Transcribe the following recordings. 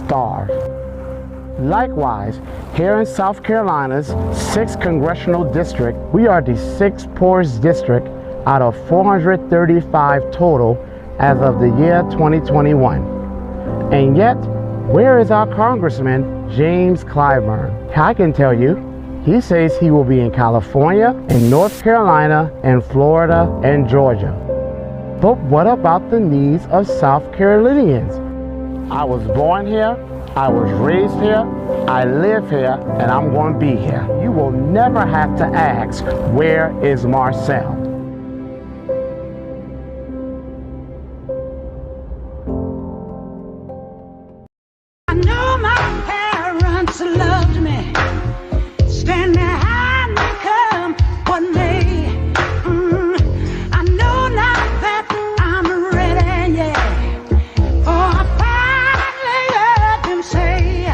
starve. Likewise, here in South Carolina's 6th Congressional District, we are the 6th poorest district out of 435 total as of the year 2021. And yet, where is our Congressman, James Clyburn? I can tell you, he says he will be in California, in North Carolina, and Florida, and Georgia. But what about the needs of South Carolinians? I was born here, I was raised here, I live here, and I'm going to be here. You will never have to ask, where is Marcel? I know my parents loved me, stand behind me come what may. I know now that I'm ready, yeah, for I finally heard him say,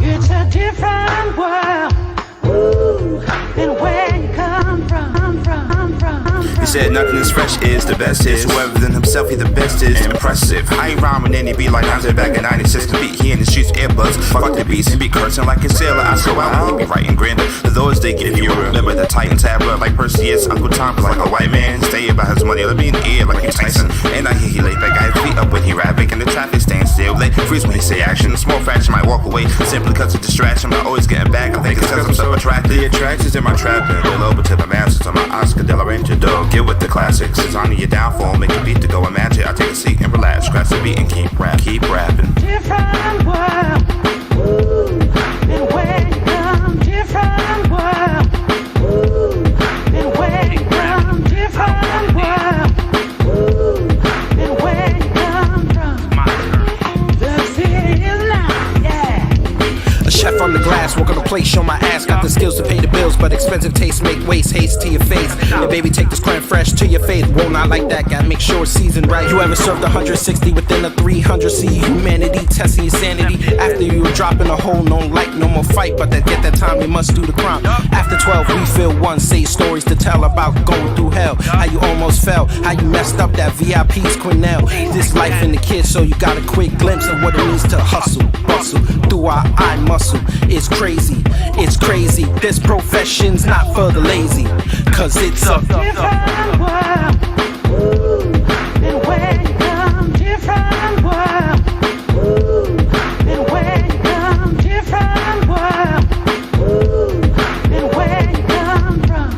it's a different world, ooh, than where you come from. He said nothing is fresh is the best is. Whoever than himself he the best is impressive. I ain't rhyming any beat like Andre back in 96. The beat he in the streets earbuds. Fuck the beats and be cursing like a sailor. I so out he be writing grander. For those they give you remember the Titans have blood like Perseus. Uncle Tom is like a white man. Stay about his money. Let me in the ear like he's Tyson. And I hear he lay back got his feet up when he rap. Making the traffic stand still. They freeze when he say action. A small fraction might walk away simply cause of distraction. But always getting back. I think it's cause I'm so attracted. The attractions in my trap and roll over to the masters on my Oscar De La Renta dog. Get with the classics. It's on your downfall. Make a beat to go and match it. I take a seat and relax. Scratch the beat and keep rapping. Different world, ooh, and where you come, different world, ooh, and where you come, different world, ooh, and where you come from. The city is loud, yeah. A chef on the glass, work on the plate, show my ass. Got the skills to pay the bills, but expensive taste make waste haste to your face. And baby, take this crème fresh to your face. Whoa, not like that, gotta make sure it's seasoned right. You ever served 160 within a 300 C? Humanity testing your sanity. After you were dropping a hole, no like, no more fight. But to get that time, you must do the crime. After 12, we feel one. Say stories to tell about going through hell. How you almost fell, how you messed up that VIP's Cornell. This life in the kids, so you got a quick glimpse of what it means to hustle, bustle through our eye muscle. It's crazy, it's crazy. This profession's not for the lazy, cause it's a Different world, ooh, and where you come, different world, ooh, and where you come, different world, ooh, and where you come from.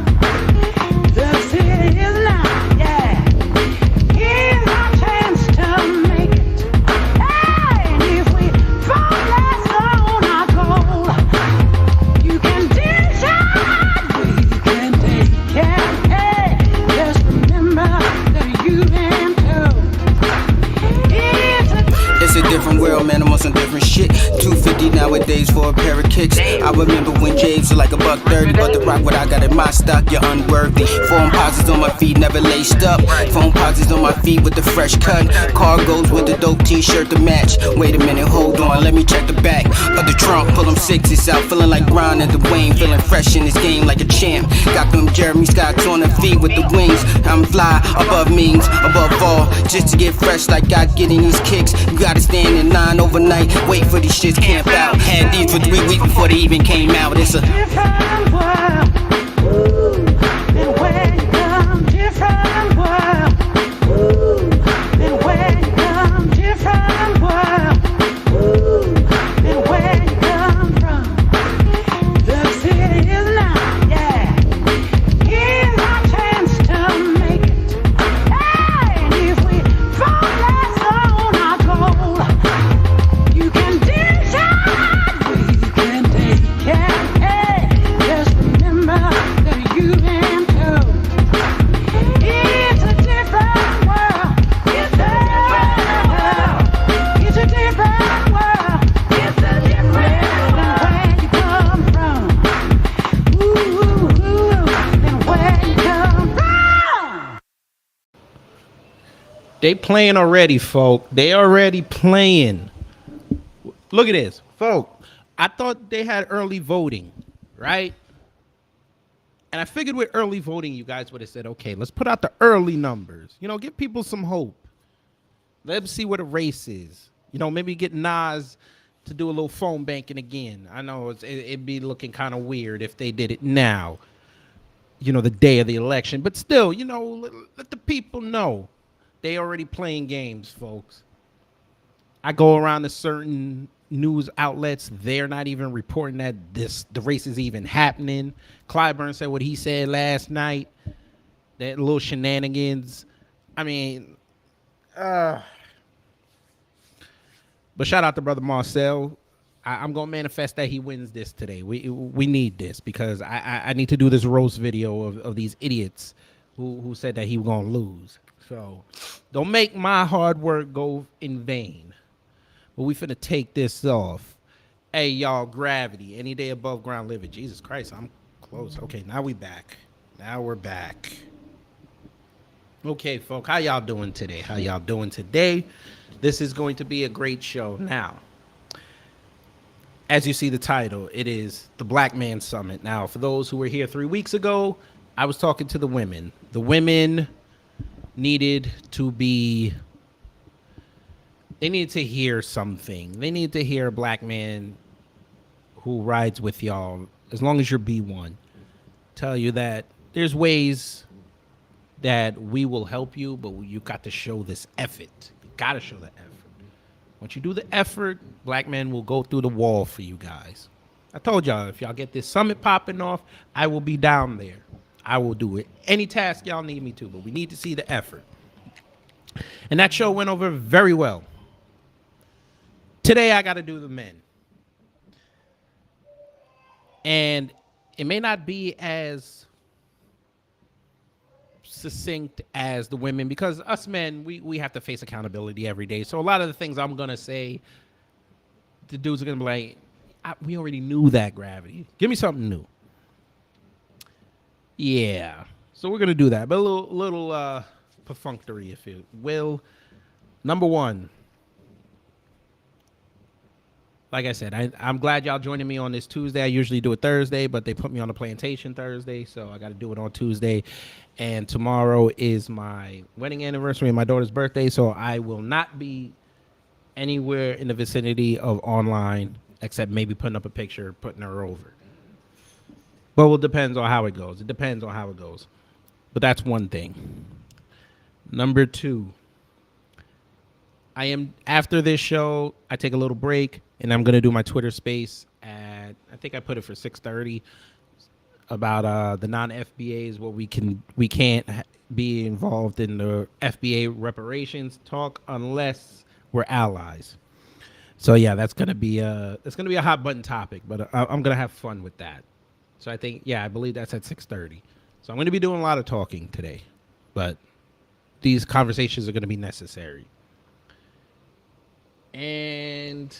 The city is loud, yeah. Here's our chance to make it. Hey, and if we fall less on our goal, you can decide, we can take care. Hey, just remember that you and It's a different world, man, I'm on some different shit. 250 nowadays for a pair of kicks. I remember when James was like $130, but the rock what I got in my stock, you're unworthy. Phone posits on my feet, never laced up. Phone posits on my feet with the fresh cut. Cargoes with the dope t-shirt to match. Wait a minute, hold on, let me check the back of the trunk. Pull them sixes out, feeling like Brian and Dwayne, feeling fresh in this game like a champ. Got them Jeremy Scotts on the feet with the wings. I'm fly above means, above all, just to get fresh like I get in these kicks. You gotta stand in line overnight, wait for these shits camp out. Had these for 3 weeks before they even came out. It's a different world, ooh, and where you come, different world, ooh, and where you come, different world, ooh, and where you come from. The city is loud, yeah. Here's our chance to make it. Hey, and if we fall less on our goal, you can decide, we can take care. Hey, just remember that you and it's a different world. It's a different world. It's a different world. It's a different world. And where you come from. Ooh, and where you come from. They playing already, folk. They already playing. Look at this, folk. I thought they had early voting, right? And I figured with early voting, you guys would have said, okay, let's put out the early numbers. You know, give people some hope. Let's see what a race is. You know, maybe get Nas to do a little phone banking again. I know it'd be looking kind of weird if they did it now, you know, the day of the election. But still, you know, let the people know they already playing games, folks. I go around to certain news outlets. They're not even reporting that the race is even happening. Clyburn said what he said last night. That little shenanigans. I mean, but shout out to Brother Marcel. I'm gonna manifest that he wins this today. We need this because I need to do this roast video of these idiots who said that he was gonna lose. So don't make my hard work go in vain. But we finna take this off. Hey y'all, Gravity, any day above ground living. Jesus Christ, I'm close. Okay, now we back. Now we're back. Okay, folk, how y'all doing today? How y'all doing today? This is going to be a great show. Now, as you see the title, it is the Black Man Summit. Now, for those who were here 3 weeks ago, I was talking to the women. The women needed to be, they needed to hear something. They needed to hear a black man who rides with y'all, as long as you're B1, tell you that there's ways that we will help you, but you got to show this effort. You got to show the effort. Once you do the effort, black men will go through the wall for you guys. I told y'all, if y'all get this summit popping off, I will be down there. I will do it. Any task y'all need me to, but we need to see the effort. And that show went over very well. Today, I got to do the men. And it may not be as succinct as the women, because us men, we have to face accountability every day. So a lot of the things I'm gonna say, the dudes are gonna be like, we already knew that, Gravity. Give me something new. Yeah. So we're gonna do that, but a little perfunctory, if you will. Number one. Like I said, I'm glad y'all joining me on this Tuesday. I usually do it Thursday, but they put me on the plantation Thursday, so I got to do it on Tuesday. And tomorrow is my wedding anniversary and my daughter's birthday, so I will not be anywhere in the vicinity of online, except maybe putting up a picture, putting her over. But it depends on how it goes. It depends on how it goes. But that's one thing. Number two, I am, after this show, I take a little break, and I'm going to do my Twitter space at, I think I put it for 6:30, about the non-FBAs, where we can't be involved in the FBA reparations talk unless we're allies. So yeah, that's going to be a hot button topic, but I'm going to have fun with that. So I think, yeah, I believe that's at 6:30. So I'm going to be doing a lot of talking today, but these conversations are going to be necessary. And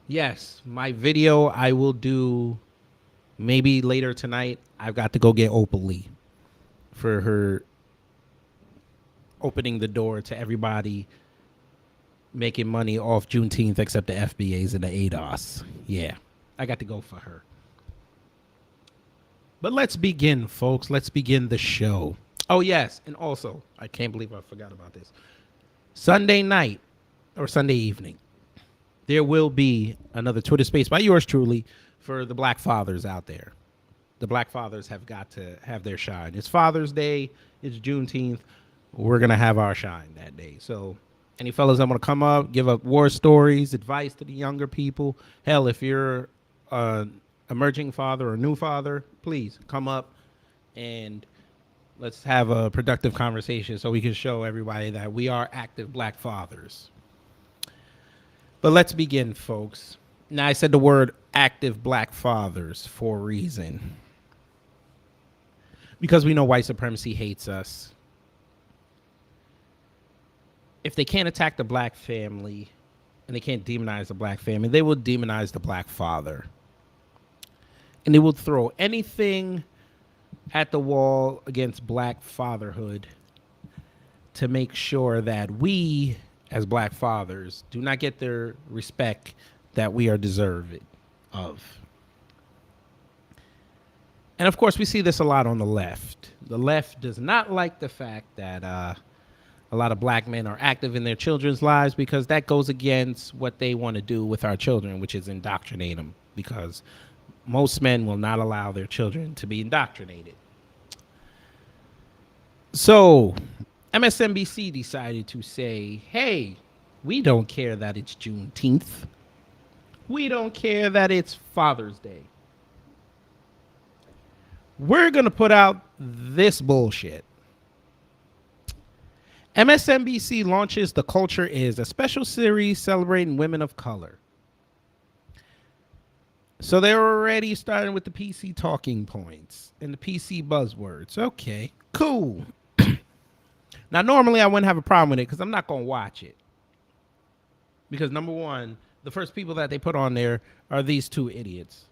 yes, my video I will do maybe later tonight. I've got to go get Opal Lee for her opening the door to everybody making money off Juneteenth except the FBAs and the ADOS. Yeah, I got to go for her. But let's begin, folks. Let's begin the show. Oh, yes. And also, I can't believe I forgot about this. Sunday night, or Sunday evening, there will be another Twitter space by yours truly for the black fathers out there. The black fathers have got to have their shine. It's Father's Day. It's Juneteenth. We're going to have our shine that day. So any fellas that want to come up, give up war stories, advice to the younger people. Hell, if you're an emerging father or new father, please come up and let's have a productive conversation so we can show everybody that we are active black fathers. But let's begin, folks. Now, I said the word active black fathers for a reason. Because we know white supremacy hates us. If they can't attack the black family and they can't demonize the black family, they will demonize the black father. And they will throw anything at the wall against black fatherhood to make sure that we, as black fathers, do not get the respect that we are deserving of. And of course, we see this a lot on the left. The left does not like the fact that a lot of black men are active in their children's lives because that goes against what they want to do with our children, which is indoctrinate them, because most men will not allow their children to be indoctrinated. So MSNBC decided to say, hey, we don't care that it's Juneteenth. We don't care that it's Father's Day. We're going to put out this bullshit. MSNBC launches The Culture Is, a special series celebrating women of color. So they're already starting with the PC talking points and the PC buzzwords. Okay, cool. Now, normally I wouldn't have a problem with it because I'm not going to watch it. Because number one, the first people that they put on there are these two idiots.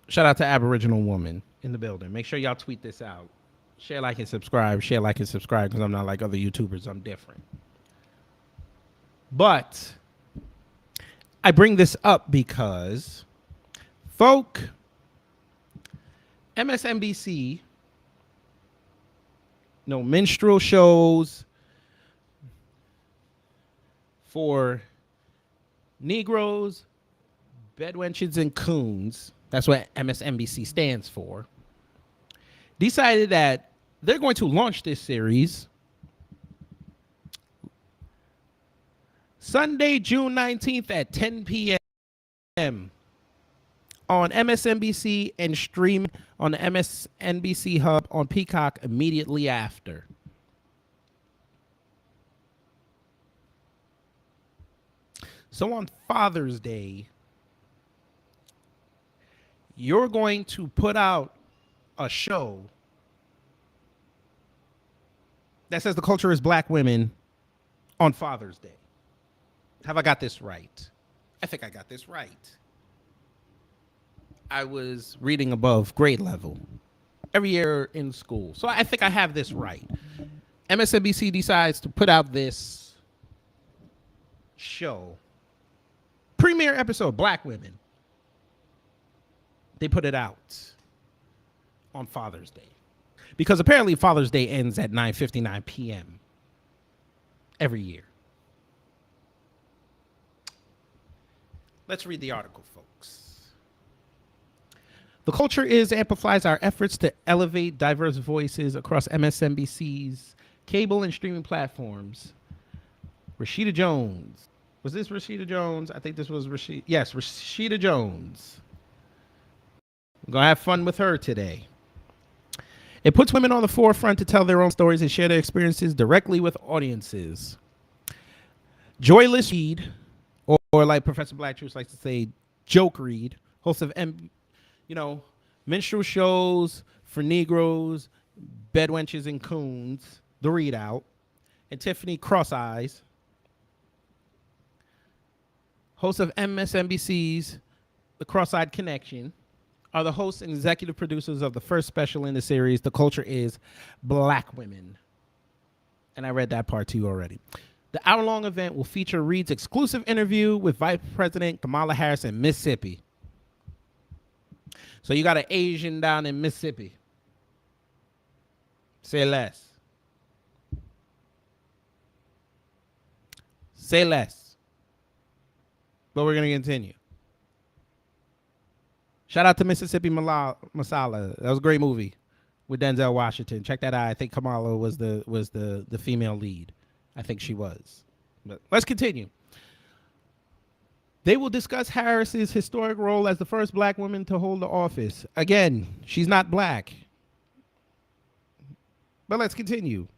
Shout out to Aboriginal Woman in the building. Make sure y'all tweet this out. Share, like, and subscribe. Share, like, and subscribe because I'm not like other YouTubers. I'm different. But I bring this up because, folk, MSNBC, minstrel shows for Negroes, bedwenches, and coons, that's what MSNBC stands for, decided that they're going to launch this series Sunday, June 19th at 10 p.m. on MSNBC and stream on the MSNBC Hub on Peacock immediately after. So on Father's Day, you're going to put out a show that says The Culture Is Black Women on Father's Day. Have I got this right? I think I got this right. I was reading above grade level every year in school. So I think I have this right. MSNBC decides to put out this show. Premiere episode, Black Women. They put it out on Father's Day. Because apparently Father's Day ends at 9:59 p.m. every year. Let's read the article, folks. The Culture Is amplifies our efforts to elevate diverse voices across MSNBC's cable and streaming platforms. Rashida Jones. Was this Rashida Jones? I think this was Rashida. Yes, Rashida Jones. We're going to have fun with her today. It puts women on the forefront to tell their own stories and share their experiences directly with audiences. Joyless Reed, or like Professor Black Truth likes to say, Joke Reed, host of minstrel shows for Negroes, bedwenches, and coons, The Readout, and Tiffany Cross Eyes, host of MSNBC's The Cross-Eyed Connection, are the hosts and executive producers of the first special in the series, The Culture Is Black Women. And I read that part to you already. The hour-long event will feature Reed's exclusive interview with Vice President Kamala Harris in Mississippi. So you got an Asian down in Mississippi. Say less. Say less. But we're going to continue. Shout out to Mississippi Masala. That was a great movie with Denzel Washington. Check that out. I think Kamala was the female lead. I think she was. But let's continue. They will discuss Harris's historic role as the first black woman to hold the office. Again, she's not black. But let's continue.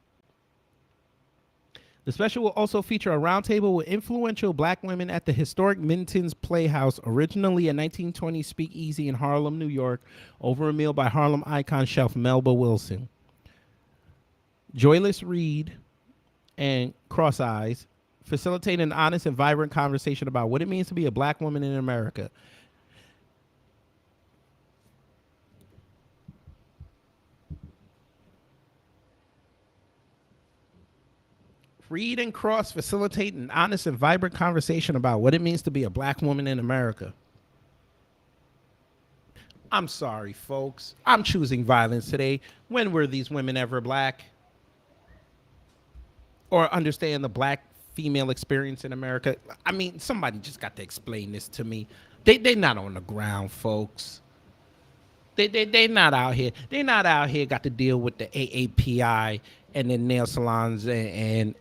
The special will also feature a roundtable with influential black women at the historic Minton's Playhouse, originally a 1920s speakeasy in Harlem, New York, over a meal by Harlem icon chef Melba Wilson. Joyless Reed and Cross Eyes facilitate an honest and vibrant conversation about what it means to be a black woman in America. Reed and Cross facilitate an honest and vibrant conversation about what it means to be a black woman in America. I'm sorry, folks. I'm choosing violence today. When were these women ever black? or understand the black female experience in America. I mean, somebody just got to explain this to me. They not on the ground, folks. They not out here. They not out here got to deal with the AAPI and the nail salons and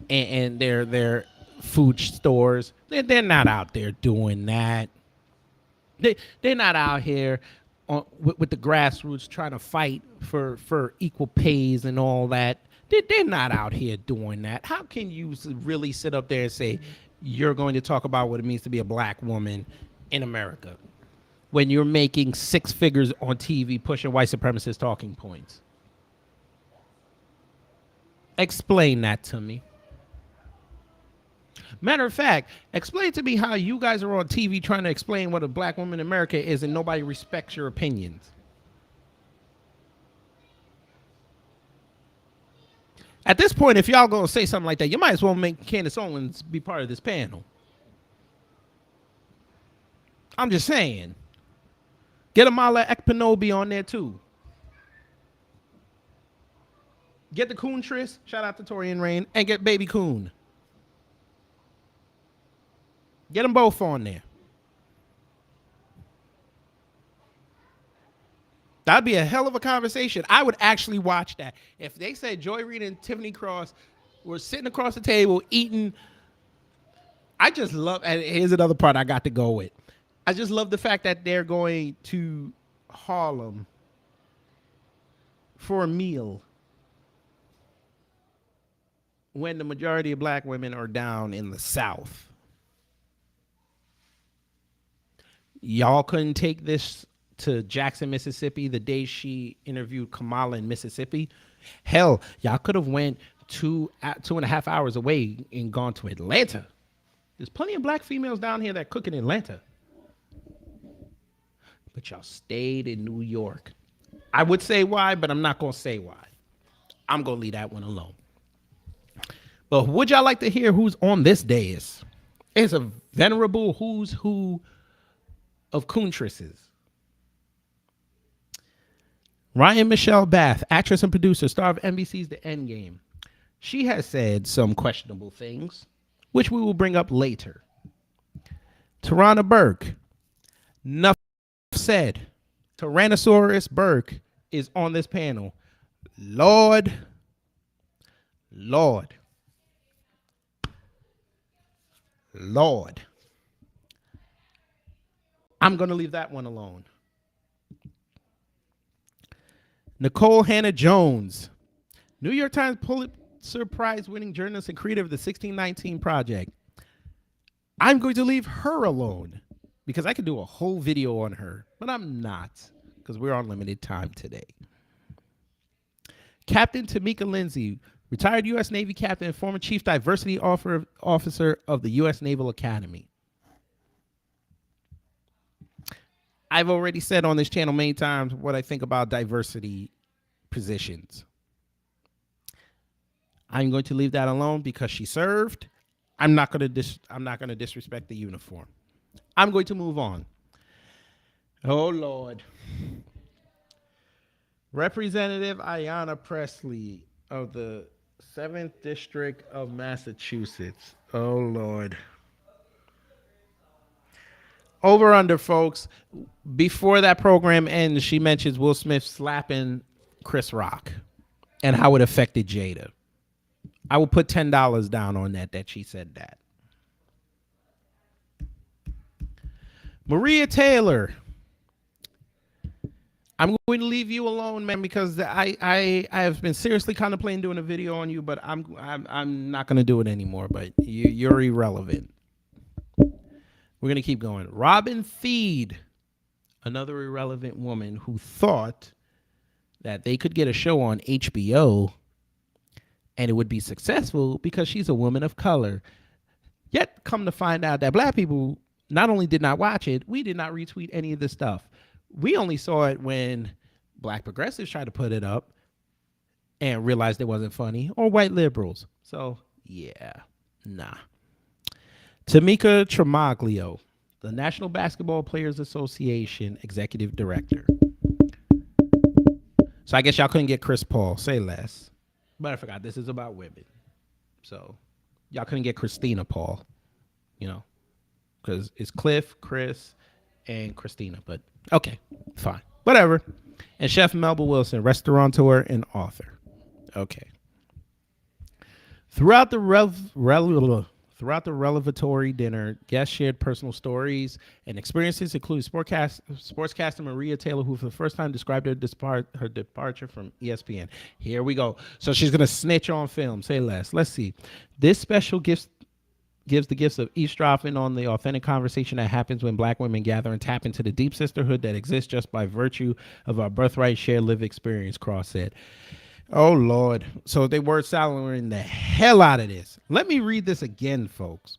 their food stores. They're not out there doing that. They're not out here with the grassroots trying to fight for equal pays and all that. They're not out here doing that. How can you really sit up there and say you're going to talk about what it means to be a black woman in America when you're making six figures on TV pushing white supremacist talking points? Explain that to me. Matter of fact, explain to me how you guys are on TV trying to explain what a black woman in America is and nobody respects your opinions. At this point, if y'all gonna say something like that, you might as well make Candace Owens be part of this panel. I'm just saying. Get Amala Ekpanobi on there too. Get the Coontress, shout out to Torian Rain, and get Baby Coon. Get them both on there. That'd be a hell of a conversation. I would actually watch that. If they said Joy Reid and Tiffany Cross were sitting across the table eating, I just love, and here's another part I got to go with. I just love the fact that they're going to Harlem for a meal when the majority of black women are down in the South. Y'all couldn't take this to Jackson, Mississippi, the day she interviewed Kamala in Mississippi. Hell, y'all could have went 2.5 hours away and gone to Atlanta. There's plenty of black females down here that cook in Atlanta. But y'all stayed in New York. I would say why, but I'm not going to say why. I'm going to leave that one alone. But would y'all like to hear who's on this dais? It's a venerable who's who of Coontresses. Ryan Michelle Bath, actress and producer, star of NBC's The Endgame. She has said some questionable things, which we will bring up later. Tarana Burke, enough said. Tyrannosaurus Burke is on this panel. Lord. I'm going to leave that one alone. Nicole Hannah-Jones, New York Times Pulitzer Prize winning journalist and creator of the 1619 Project. I'm going to leave her alone because I could do a whole video on her, but I'm not because we're on limited time today. Captain Tamika Lindsay, retired U.S. Navy captain and former chief diversity officer of the U.S. Naval Academy. I've already said on this channel many times what I think about diversity positions. I'm going to leave that alone because she served. I'm not going to disrespect the uniform. I'm going to move on. Oh Lord. Representative Ayanna Pressley of the 7th District of Massachusetts. Oh Lord. Over under, folks. Before that program ends, she mentions Will Smith slapping Chris Rock and how it affected Jada. I will put $10 down on that she said that. Maria Taylor. I'm going to leave you alone, man, because I have been seriously contemplating doing a video on you, but I'm not going to do it anymore. But you're irrelevant. We're going to keep going. Robin Thede, another irrelevant woman who thought that they could get a show on HBO and it would be successful because she's a woman of color. Yet, come to find out that black people not only did not watch it, we did not retweet any of this stuff. We only saw it when black progressives tried to put it up and realized it wasn't funny, or white liberals. So, yeah, nah. Tamika Tremaglio, the National Basketball Players Association Executive Director. So I guess y'all couldn't get Chris Paul. Say less. But I forgot this is about women. So y'all couldn't get Christina Paul, because it's Cliff, Chris, and Christina. But okay, fine. Whatever. And Chef Melba Wilson, restaurateur and author. Okay. Throughout the revelatory dinner, guests shared personal stories and experiences, including sportscaster Maria Taylor, who for the first time described her departure from ESPN. Here we go. So she's going to snitch on film. Say less. Let's see. This special gives the gifts of eavesdropping on the authentic conversation that happens when Black women gather and tap into the deep sisterhood that exists just by virtue of our birthright shared lived experience, Cross said. Oh, Lord. So they word salarying the hell out of this. Let me read this again, folks.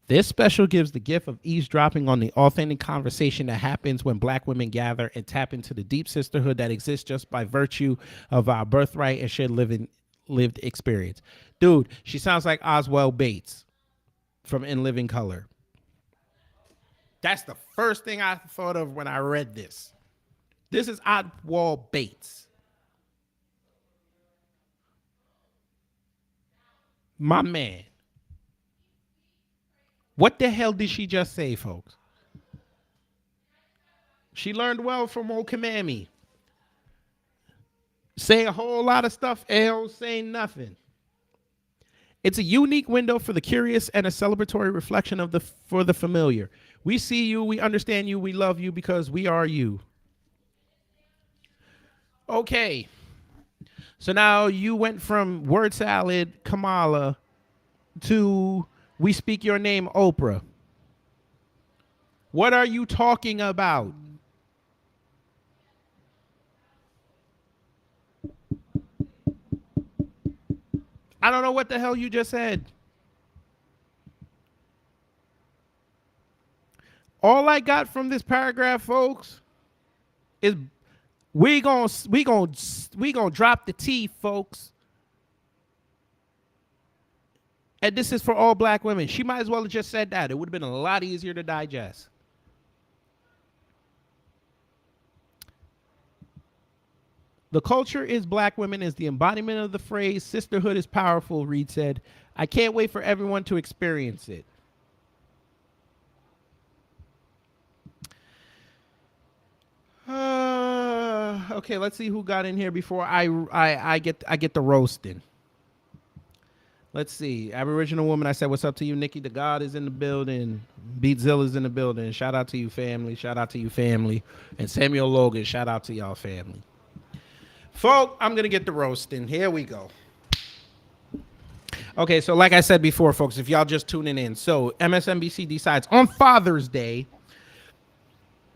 This special gives the gift of eavesdropping on the authentic conversation that happens when Black women gather and tap into the deep sisterhood that exists just by virtue of our birthright and shared lived experience. Dude, she sounds like Oswald Bates from In Living Color. That's the first thing I thought of when I read this. This is Oswald Bates. My man. What the hell did she just say, folks? She learned well from old Kamami. Say a whole lot of stuff, saying nothing. It's a unique window for the curious and a celebratory reflection for the familiar. We see you, we understand you, we love you because we are you. Okay. So now you went from word salad, Kamala, to we speak your name, Oprah. What are you talking about? I don't know what the hell you just said. All I got from this paragraph, folks, is we gonna drop the T, folks. And this is for all Black women. She might as well have just said that. It would have been a lot easier to digest. The culture is Black women is the embodiment of the phrase sisterhood is powerful, Reed said. I can't wait for everyone to experience it. Okay, let's see who got in here before I get the roasting. Let's see. Aboriginal woman, I said, what's up to you? Nikki the God is in the building. Beatzilla's in the building. Shout out to you, family. Shout out to you, family. And Samuel Logan, shout out to y'all, family. Folk, I'm going to get the roasting. Here we go. Okay, so like I said before, folks, if y'all just tuning in. So MSNBC decides on Father's Day,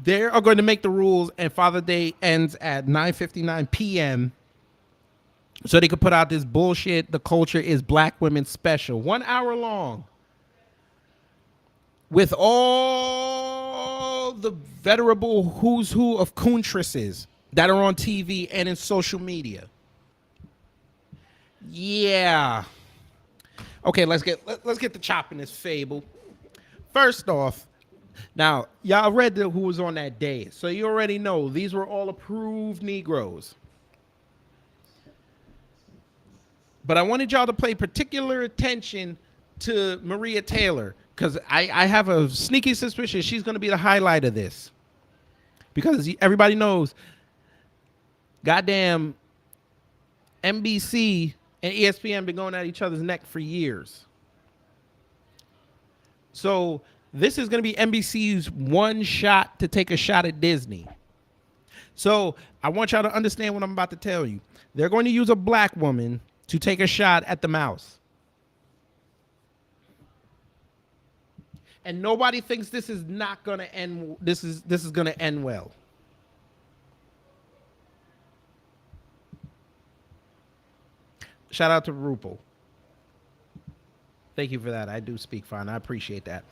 they are going to make the rules, and Father's Day ends at 9:59 p.m. so they could put out this bullshit. The culture is Black women special, 1 hour long, with all the venerable who's who of contresses that are on TV and in social media. Yeah. Okay, let's get the chop in this fable. First off, now y'all read who was on that day, so you already know these were all approved Negroes. But I wanted y'all to pay particular attention to Maria Taylor, because I have a sneaky suspicion she's going to be the highlight of this. Because everybody knows, goddamn, NBC and ESPN been going at each other's neck for years. So this is going to be NBC's one shot to take a shot at Disney. So I want y'all to understand what I'm about to tell you. They're going to use a Black woman to take a shot at the mouse. And nobody thinks this is not going to end. This is going to end well. Shout out to RuPaul. Thank you for that. I do speak fine. I appreciate that.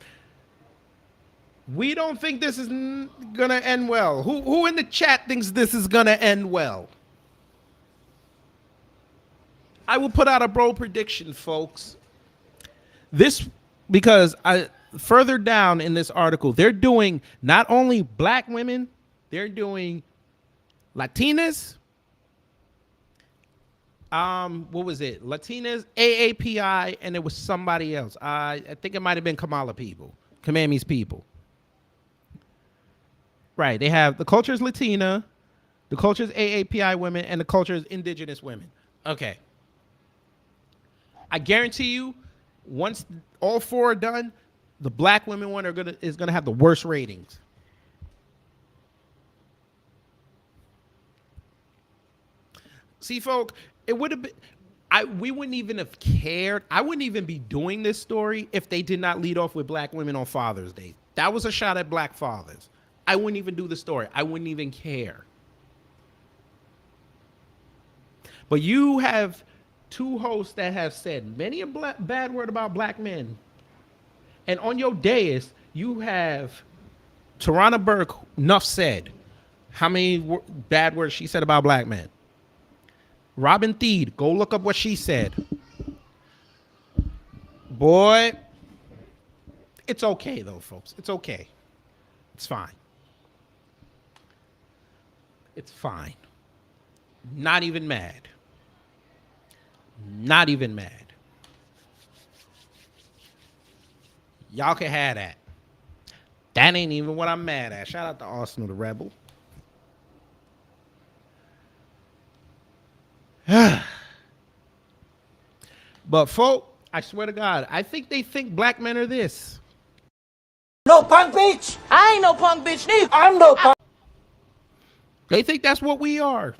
We don't think this is going to end well. Who in the chat thinks this is going to end well? I will put out a bold prediction, folks. This, because further down in this article, they're doing not only Black women, they're doing Latinas, What was it? Latinas, AAPI, and it was somebody else. I think it might have been Kamala people, Kamami's people. Right. They have the culture is Latina, the culture is AAPI women, and the culture is indigenous women. Okay. I guarantee you, once all four are done, the black women one is gonna have the worst ratings. See, folk, it would have been. We wouldn't even have cared. I wouldn't even be doing this story if they did not lead off with black women on Father's Day. That was a shot at black fathers. I wouldn't even do the story. I wouldn't even care. But you have two hosts that have said many a bad word about black men. And on your dais, you have Tarana Burke, enough said. How many bad words she said about black men? Robin Thede, go look up what she said. Boy, it's okay though, folks. It's okay. It's fine. It's fine. Not even mad. Not even mad. Y'all can have that. That ain't even what I'm mad at. Shout out to Arsenal, the Rebel. But folk, I swear to God, I think they think black men are this. No punk bitch. I ain't no punk bitch neither. I'm no punk. They think that's what we are.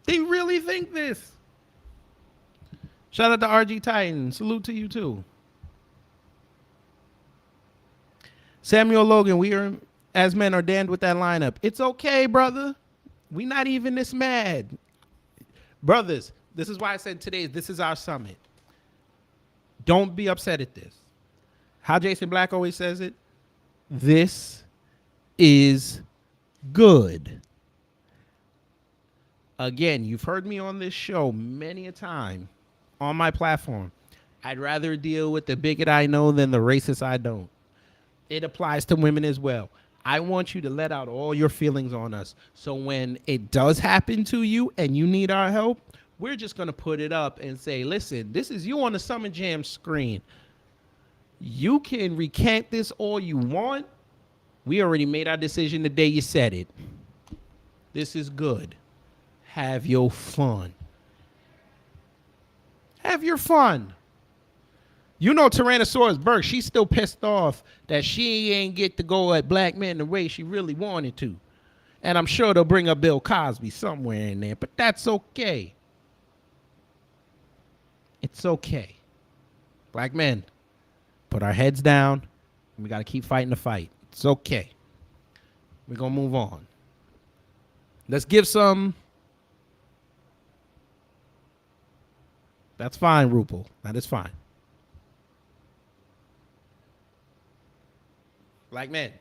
They really think this. Shout out to RG Titan. Salute to you too. Samuel Logan, we are as men are damned with that lineup. It's okay, brother. We not even this mad. Brothers, this is why I said today, this is our summit. Don't be upset at this. How Jason Black always says it, this is good. Again, you've heard me on this show many a time on my platform. I'd rather deal with the bigot I know than the racist I don't. It applies to women as well. I want you to let out all your feelings on us. So when it does happen to you and you need our help, we're just going to put it up and say, listen, this is you on the Summit Jam screen. You can recant this all you want. We already made our decision the day you said it. This is good. Have your fun. Have your fun. You know Tyrannosaurus Burke, she's still pissed off that she ain't get to go at black men the way she really wanted to. And I'm sure they'll bring up Bill Cosby somewhere in there, but that's okay. It's okay. Black men, put our heads down, and we got to keep fighting the fight. It's okay. We're going to move on. Let's give some... That's fine, Rupal. That is fine. Black men.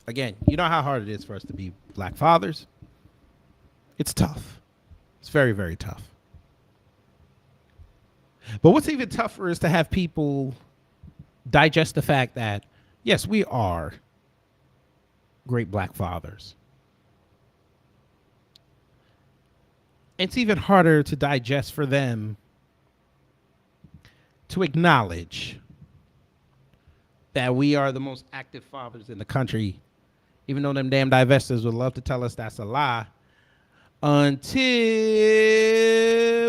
Again, you know how hard it is for us to be black fathers? It's tough. It's very, very tough. But what's even tougher is to have people digest the fact that, yes, we are great black fathers. It's even harder to digest for them to acknowledge that we are the most active fathers in the country, even though them damn divestors would love to tell us that's a lie, until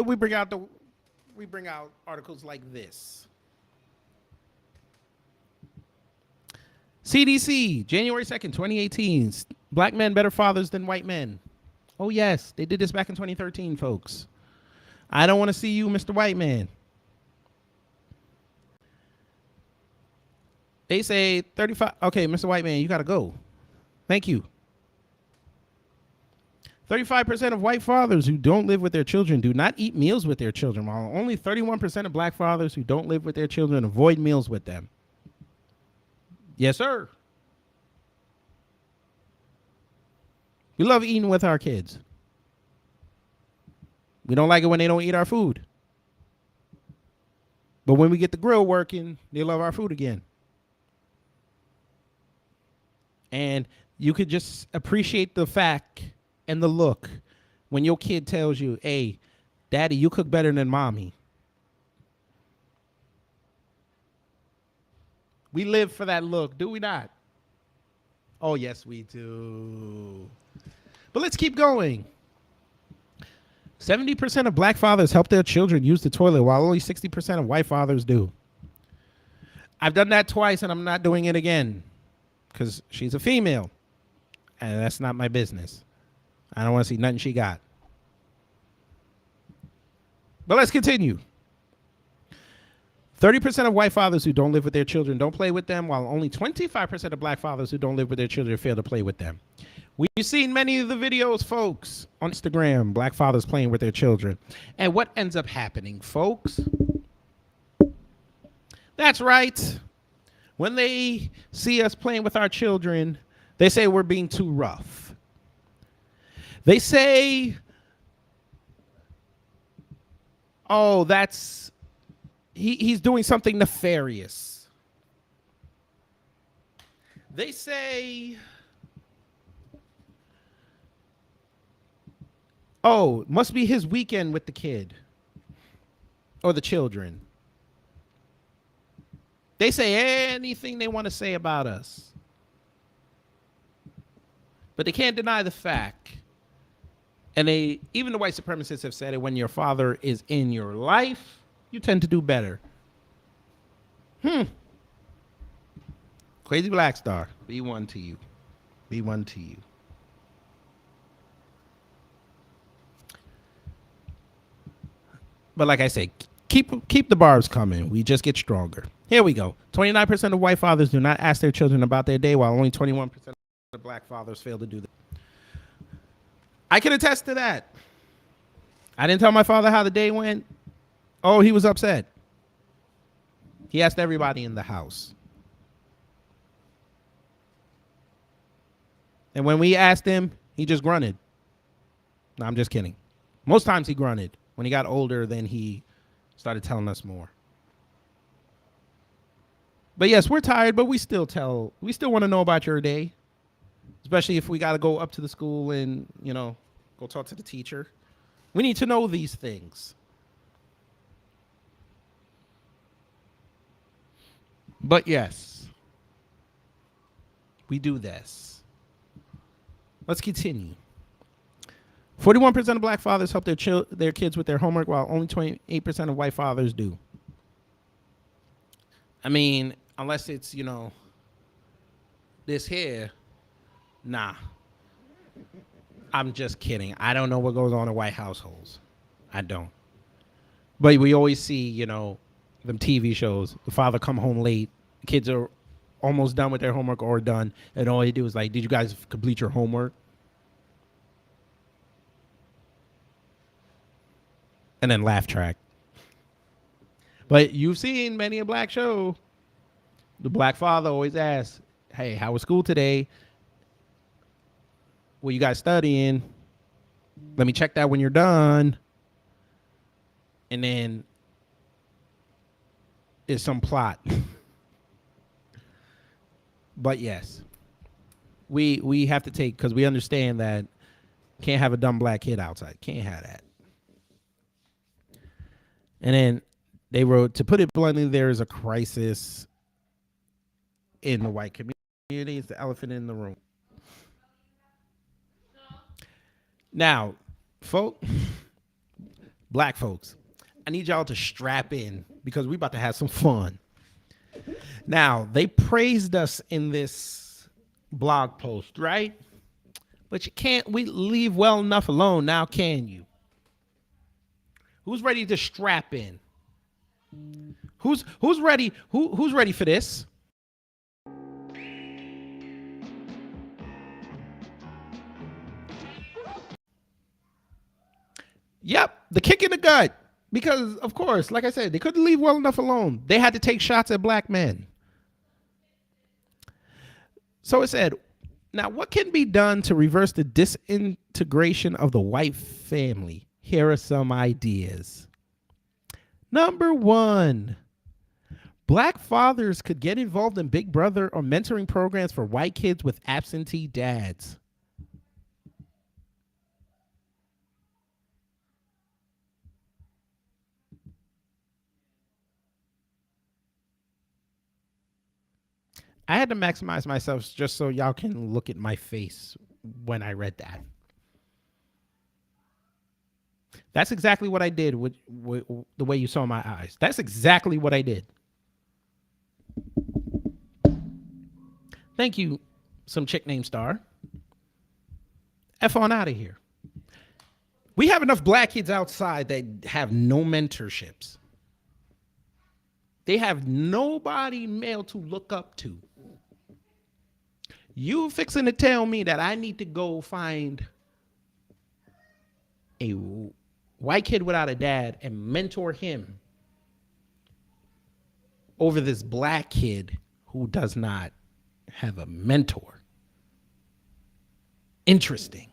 we bring out articles like this. CDC, January 2nd, 2018. Black men better fathers than white men. Oh, yes, they did this back in 2013, folks. I don't want to see you, Mr. White Man. They say 35. Okay, Mr. White Man, you got to go. Thank you. 35% of white fathers who don't live with their children do not eat meals with their children, while only 31% of black fathers who don't live with their children avoid meals with them. Yes, sir. We love eating with our kids. We don't like it when they don't eat our food. But when we get the grill working, they love our food again. And you could just appreciate the fact and the look when your kid tells you, hey, daddy, you cook better than mommy. We live for that look, do we not? Oh, yes, we do. But let's keep going. 70% of black fathers help their children use the toilet, while only 60% of white fathers do. I've done that twice, and I'm not doing it again because she's a female, and that's not my business. I don't want to see nothing she got. But let's continue. 30% of white fathers who don't live with their children don't play with them, while only 25% of black fathers who don't live with their children fail to play with them. We've seen many of the videos, folks, on Instagram, black fathers playing with their children. And what ends up happening, folks? That's right. When they see us playing with our children, they say we're being too rough. They say, oh, that's, he's doing something nefarious. They say, oh, must be his weekend with the kid or the children. They say anything they want to say about us. But they can't deny the fact. And even the white supremacists have said it, when your father is in your life, you tend to do better. Crazy Black Star, be one to you. Be one to you. But like I say, keep the barbs coming. We just get stronger. Here we go. 29% of white fathers do not ask their children about their day, while only 21% of black fathers fail to do that. I can attest to that. I didn't tell my father how the day went. Oh, he was upset. He asked everybody in the house. And when we asked him, he just grunted. No, I'm just kidding. Most times he grunted. When he got older, then he started telling us more. But yes, we're tired, but we still want to know about your day. Especially if we got to go up to the school and, go talk to the teacher. We need to know these things. But yes, we do this. Let's continue. 41% of black fathers help their kids with their homework, while only 28% of white fathers do. I mean, unless it's, this here, nah. I'm just kidding. I don't know what goes on in white households. I don't. But we always see, them TV shows. The father come home late. The kids are almost done with their homework or done. And all they do is like, did you guys complete your homework? And then laugh track. But you've seen many a black show. The black father always asks, hey, how was school today? What you guys studying? Let me check that when you're done. And then there's some plot. But yes, we have to take, because we understand that can't have a dumb black kid outside. Can't have that. And then they wrote, to put it bluntly, there is a crisis in the white community. It's the elephant in the room. Now, black folks, I need y'all to strap in because we're about to have some fun. Now, they praised us in this blog post, right? But you can't leave well enough alone now, can you? Who's ready to strap in? Who's ready? Who's ready for this? Yep, the kick in the gut. Because, of course, like I said, they couldn't leave well enough alone. They had to take shots at black men. So it said, now what can be done to reverse the disintegration of the white family? Here are some ideas. Number 1, Black fathers could get involved in Big Brother or mentoring programs for white kids with absentee dads. I had to maximize myself just so y'all can look at my face when I read that. That's exactly what I did with the way you saw my eyes. That's exactly what I did. Thank you, some chick named Star. F on out of here. We have enough black kids outside that have no mentorships. They have nobody male to look up to. You fixing to tell me that I need to go find a white kid without a dad and mentor him over this black kid who does not have a mentor? Interesting.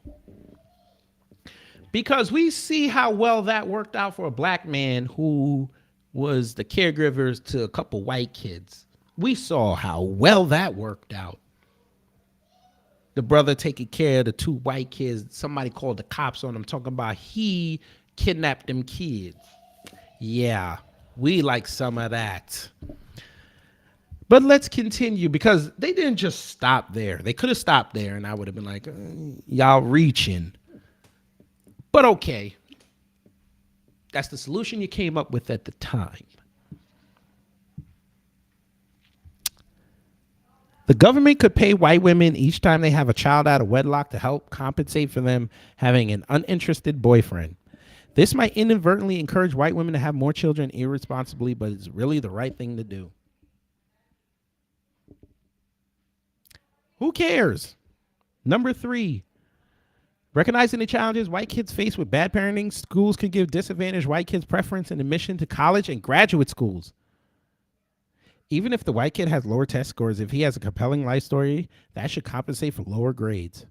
Because we see how well that worked out for a black man who was the caregivers to a couple white kids. We saw how well that worked out. The brother taking care of the two white kids. Somebody called the cops on him talking about he kidnapped them kids. Yeah, we like some of that. But let's continue, because they didn't just stop there. They could have stopped there and I would have been like, y'all reaching. But okay. That's the solution you came up with at the time. The government could pay white women each time they have a child out of wedlock to help compensate for them having an uninterested boyfriend. This might inadvertently encourage white women to have more children irresponsibly, but it's really the right thing to do. Who cares? Number 3, recognizing the challenges white kids face with bad parenting, schools could give disadvantaged white kids preference in admission to college and graduate schools. Even if the white kid has lower test scores, if he has a compelling life story, that should compensate for lower grades.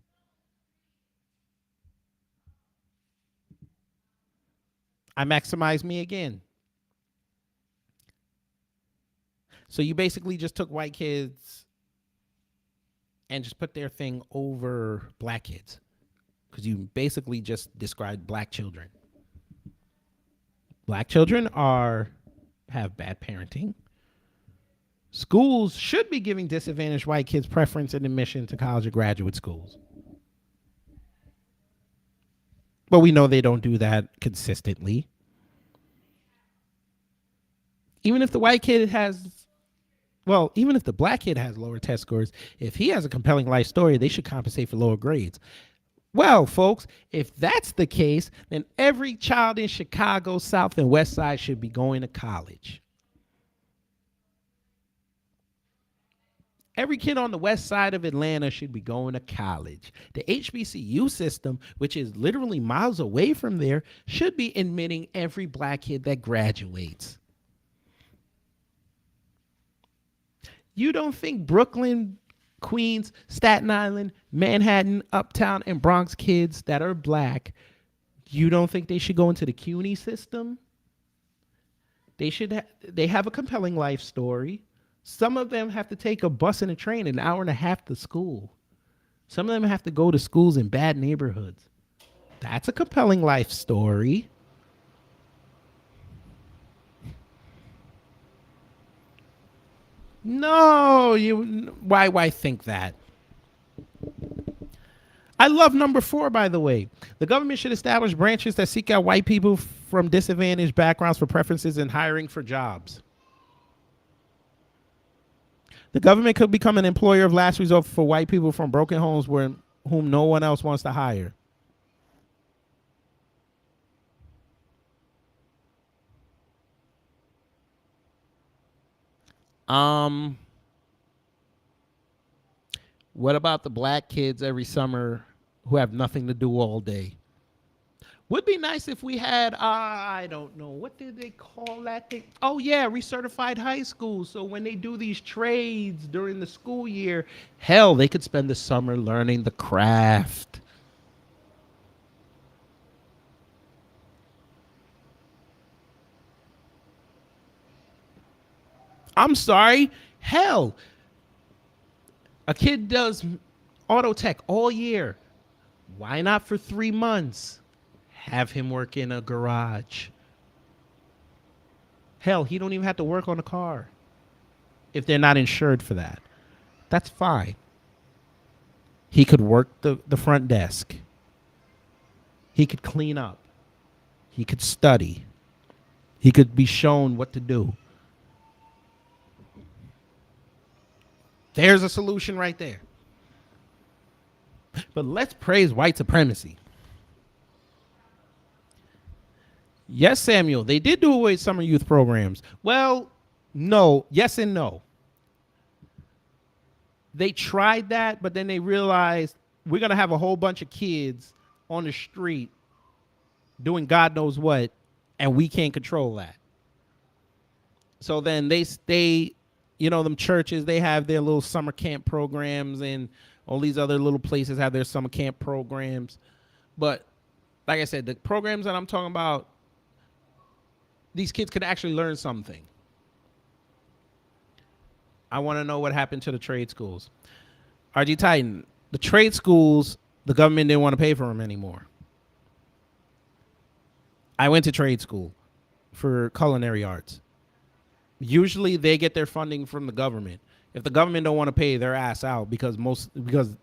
I maximize me again. So you basically just took white kids and just put their thing over black kids, because you basically just described black children. Black children have bad parenting. Schools should be giving disadvantaged white kids preference in admission to college or graduate schools. But we know they don't do that consistently. Even if the white kid even if the black kid has lower test scores, if he has a compelling life story, they should compensate for lower grades. Well, folks, if that's the case, then every child in Chicago, South and West Side should be going to college. Every kid on the west side of Atlanta should be going to college. The HBCU system, which is literally miles away from there, should be admitting every black kid that graduates. You don't think Brooklyn, Queens, Staten Island, Manhattan, Uptown, and Bronx kids that are black, you don't think they should go into the CUNY system? They have a compelling life story. Some of them have to take a bus and a train an hour and a half to school. Some of them have to go to schools in bad neighborhoods. That's a compelling life story. No, why think that? I love number 4, by the way. The government should establish branches that seek out white people from disadvantaged backgrounds for preferences in hiring for jobs. The government could become an employer of last resort for white people from broken homes whom no one else wants to hire. What about the black kids every summer who have nothing to do all day? Would be nice if we had, I don't know, what did they call that thing? Oh yeah, recertified high school. So when they do these trades during the school year, hell, they could spend the summer learning the craft. I'm sorry. Hell, a kid does auto tech all year. Why not for 3 months? Have him work in a garage. Hell, he don't even have to work on a car if they're not insured for that. That's fine. He could work the front desk. He could clean up. He could study. He could be shown what to do. There's a solution right there. But let's praise white supremacy. Yes, Samuel, they did do away with summer youth programs. Well, no, yes and no. They tried that, but then they realized we're going to have a whole bunch of kids on the street doing God knows what, and we can't control that. So then they them churches, they have their little summer camp programs, and all these other little places have their summer camp programs. But like I said, the programs that I'm talking about, these kids could actually learn something. I want to know what happened to the trade schools. RG Titan, the trade schools, the government didn't want to pay for them anymore. I went to trade school for culinary arts. Usually they get their funding from the government. If the government don't want to pay their ass out because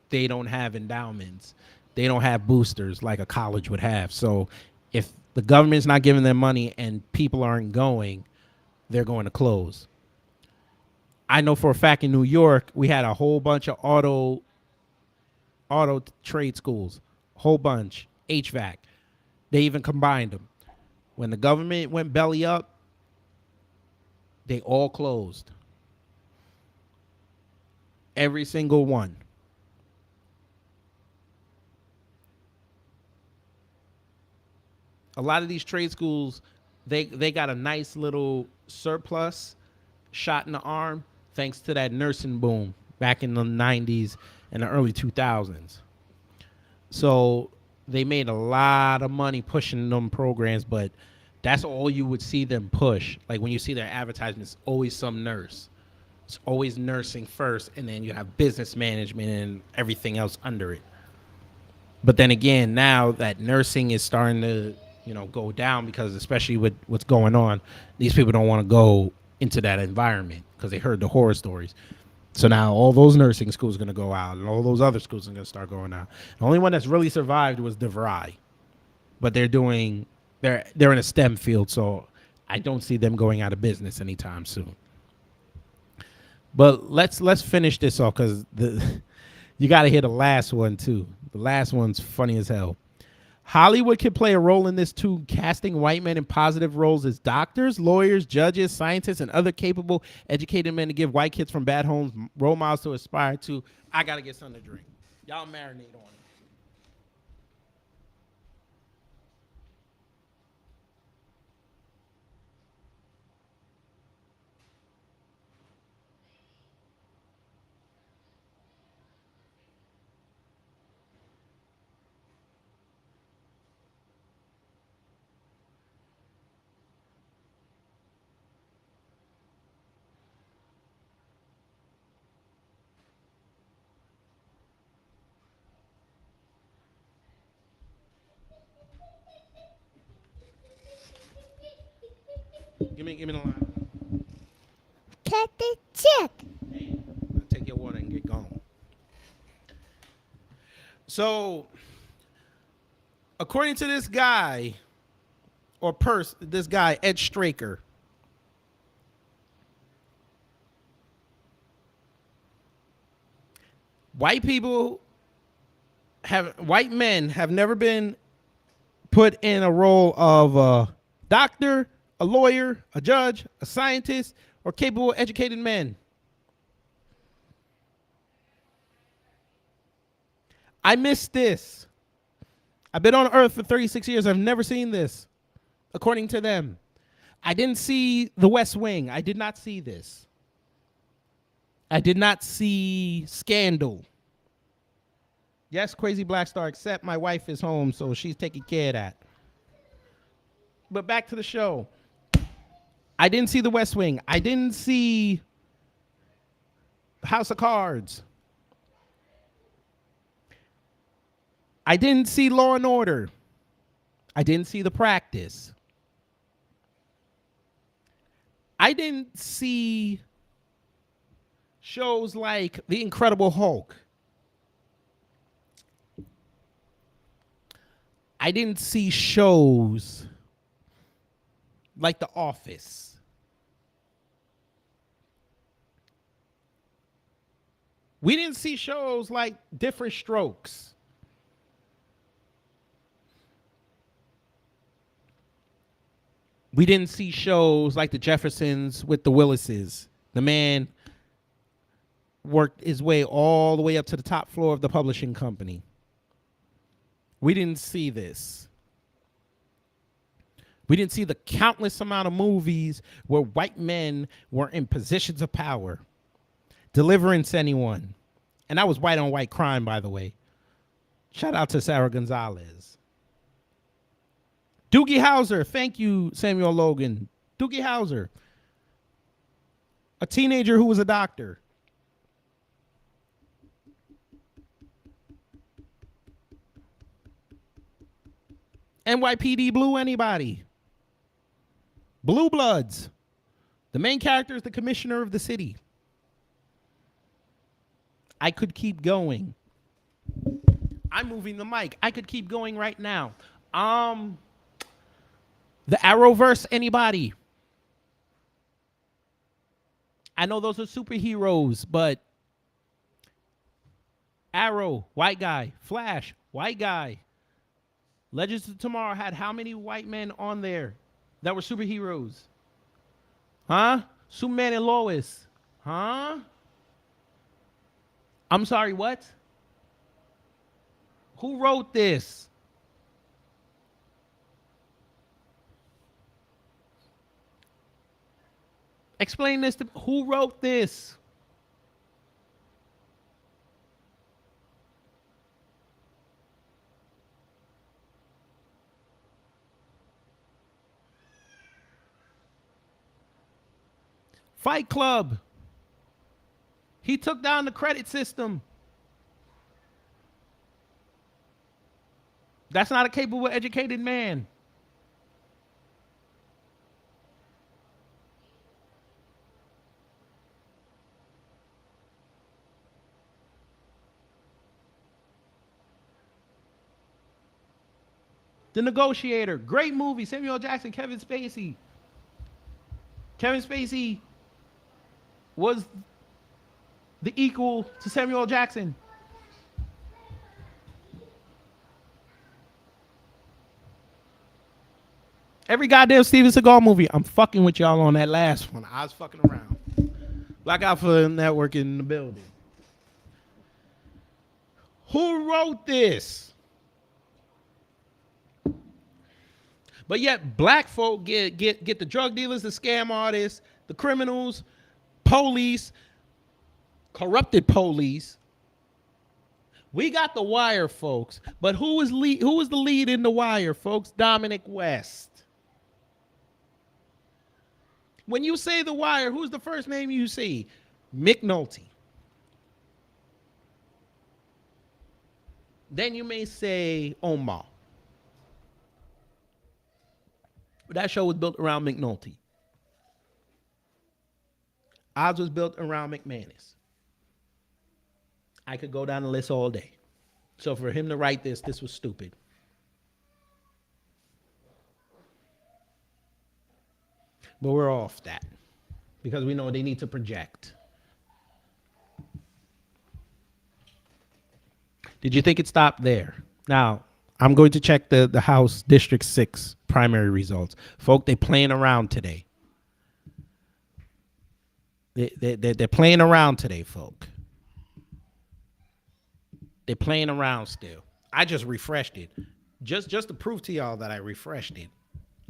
they don't have endowments, they don't have boosters like a college would have. So if the government's not giving them money and people aren't going, they're going to close. I know for a fact in New York, we had a whole bunch of auto trade schools, whole bunch, HVAC. They even combined them. When the government went belly up, they all closed. Every single one. A lot of these trade schools, they got a nice little surplus shot in the arm thanks to that nursing boom back in the 90s and the early 2000s. So they made a lot of money pushing them programs, but that's all you would see them push. Like when you see their advertisements, always some nurse. It's always nursing first, and then you have business management and everything else under it. But then again, now that nursing is starting to go down, because especially with what's going on, these people don't want to go into that environment because they heard the horror stories. So now all those nursing schools are going to go out, and all those other schools are going to start going out. The only one that's really survived was DeVry, but they're in a STEM field, so I don't see them going out of business anytime soon. But let's finish this off, because you got to hear the last one too. The last one's funny as hell. Hollywood could play a role in this too, casting white men in positive roles as doctors, lawyers, judges, scientists, and other capable, educated men to give white kids from bad homes role models to aspire to. I got to get something to drink. Y'all marinate on it. Give me the line. Cut the check. Hey, I'll take your water and get gone. So, according to this guy, this guy, Ed Straker, white men have never been put in a role of a doctor, a lawyer, a judge, a scientist, or capable, educated men. I missed this. I've been on Earth for 36 years. I've never seen this, according to them. I didn't see The West Wing. I did not see this. I did not see Scandal. Yes, Crazy Black Star, except my wife is home, so she's taking care of that. But back to the show. I didn't see The West Wing. I didn't see House of Cards. I didn't see Law and Order. I didn't see The Practice. I didn't see shows like The Incredible Hulk. I didn't see shows like The Office. We didn't see shows like Different Strokes. We didn't see shows like The Jeffersons with the Willises. The man worked his way all the way up to the top floor of the publishing company. We didn't see this. We didn't see the countless amount of movies where white men were in positions of power. Deliverance Anyone. And that was white on white crime, by the way. Shout out to Sarah Gonzalez. Doogie Howser. Thank you, Samuel Logan. Doogie Howser. A teenager who was a doctor. NYPD Blue anybody? Blue Bloods. The main character is the commissioner of the city. I could keep going. I'm moving the mic. I could keep going right now. The Arrowverse, anybody? I know those are superheroes, but Arrow, white guy. Flash, white guy. Legends of Tomorrow had how many white men on there that were superheroes? Huh? Superman and Lois. Huh? I'm sorry, what? Who wrote this? Explain this to who wrote this? Fight Club. He took down the credit system. That's not a capable, educated man. The Negotiator, great movie. Samuel L. Jackson, Kevin Spacey. Kevin Spacey was the equal to Samuel L. Jackson. Every goddamn Steven Seagal movie. I'm fucking with y'all on that last one. I was fucking around. Blackout for Network in the building. Who wrote this? But yet black folk get the drug dealers, the scam artists, the criminals, police, corrupted police. We got The Wire, folks. But who is the lead in The Wire, folks? Dominic West. When you say The Wire, who's the first name you see? Mick Nolte. Then you may say Omar. But that show was built around Mick Nolte. Oz was built around McManus. I could go down the list all day. So for him to write this was stupid. But we're off that because we know they need to project. Did you think it stopped there? Now, I'm going to check the House District 6 primary results. Folk, they playing around today. They're playing around today, folk. They're playing around still. I just refreshed it. Just to prove to y'all that I refreshed it.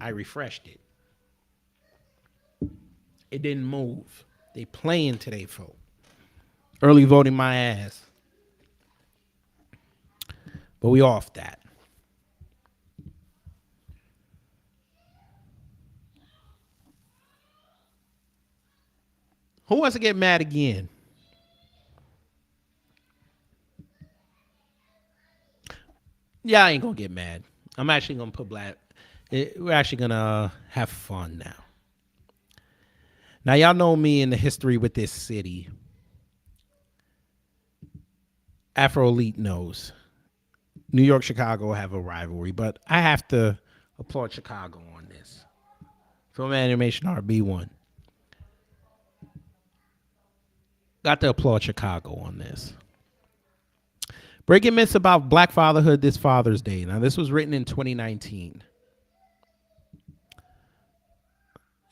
I refreshed it. It didn't move. They playing today, folk. Early voting my ass. But we off that. Who wants to get mad again? Yeah, I ain't gonna get mad. I'm actually gonna put black. We're actually gonna have fun now. Now, y'all know me in the history with this city. Afro Elite knows. New York, Chicago have a rivalry, but I have to applaud Chicago on this. Film Animation RB1. Got to applaud Chicago on this. Breaking myths about black fatherhood this Father's Day. Now, this was written in 2019.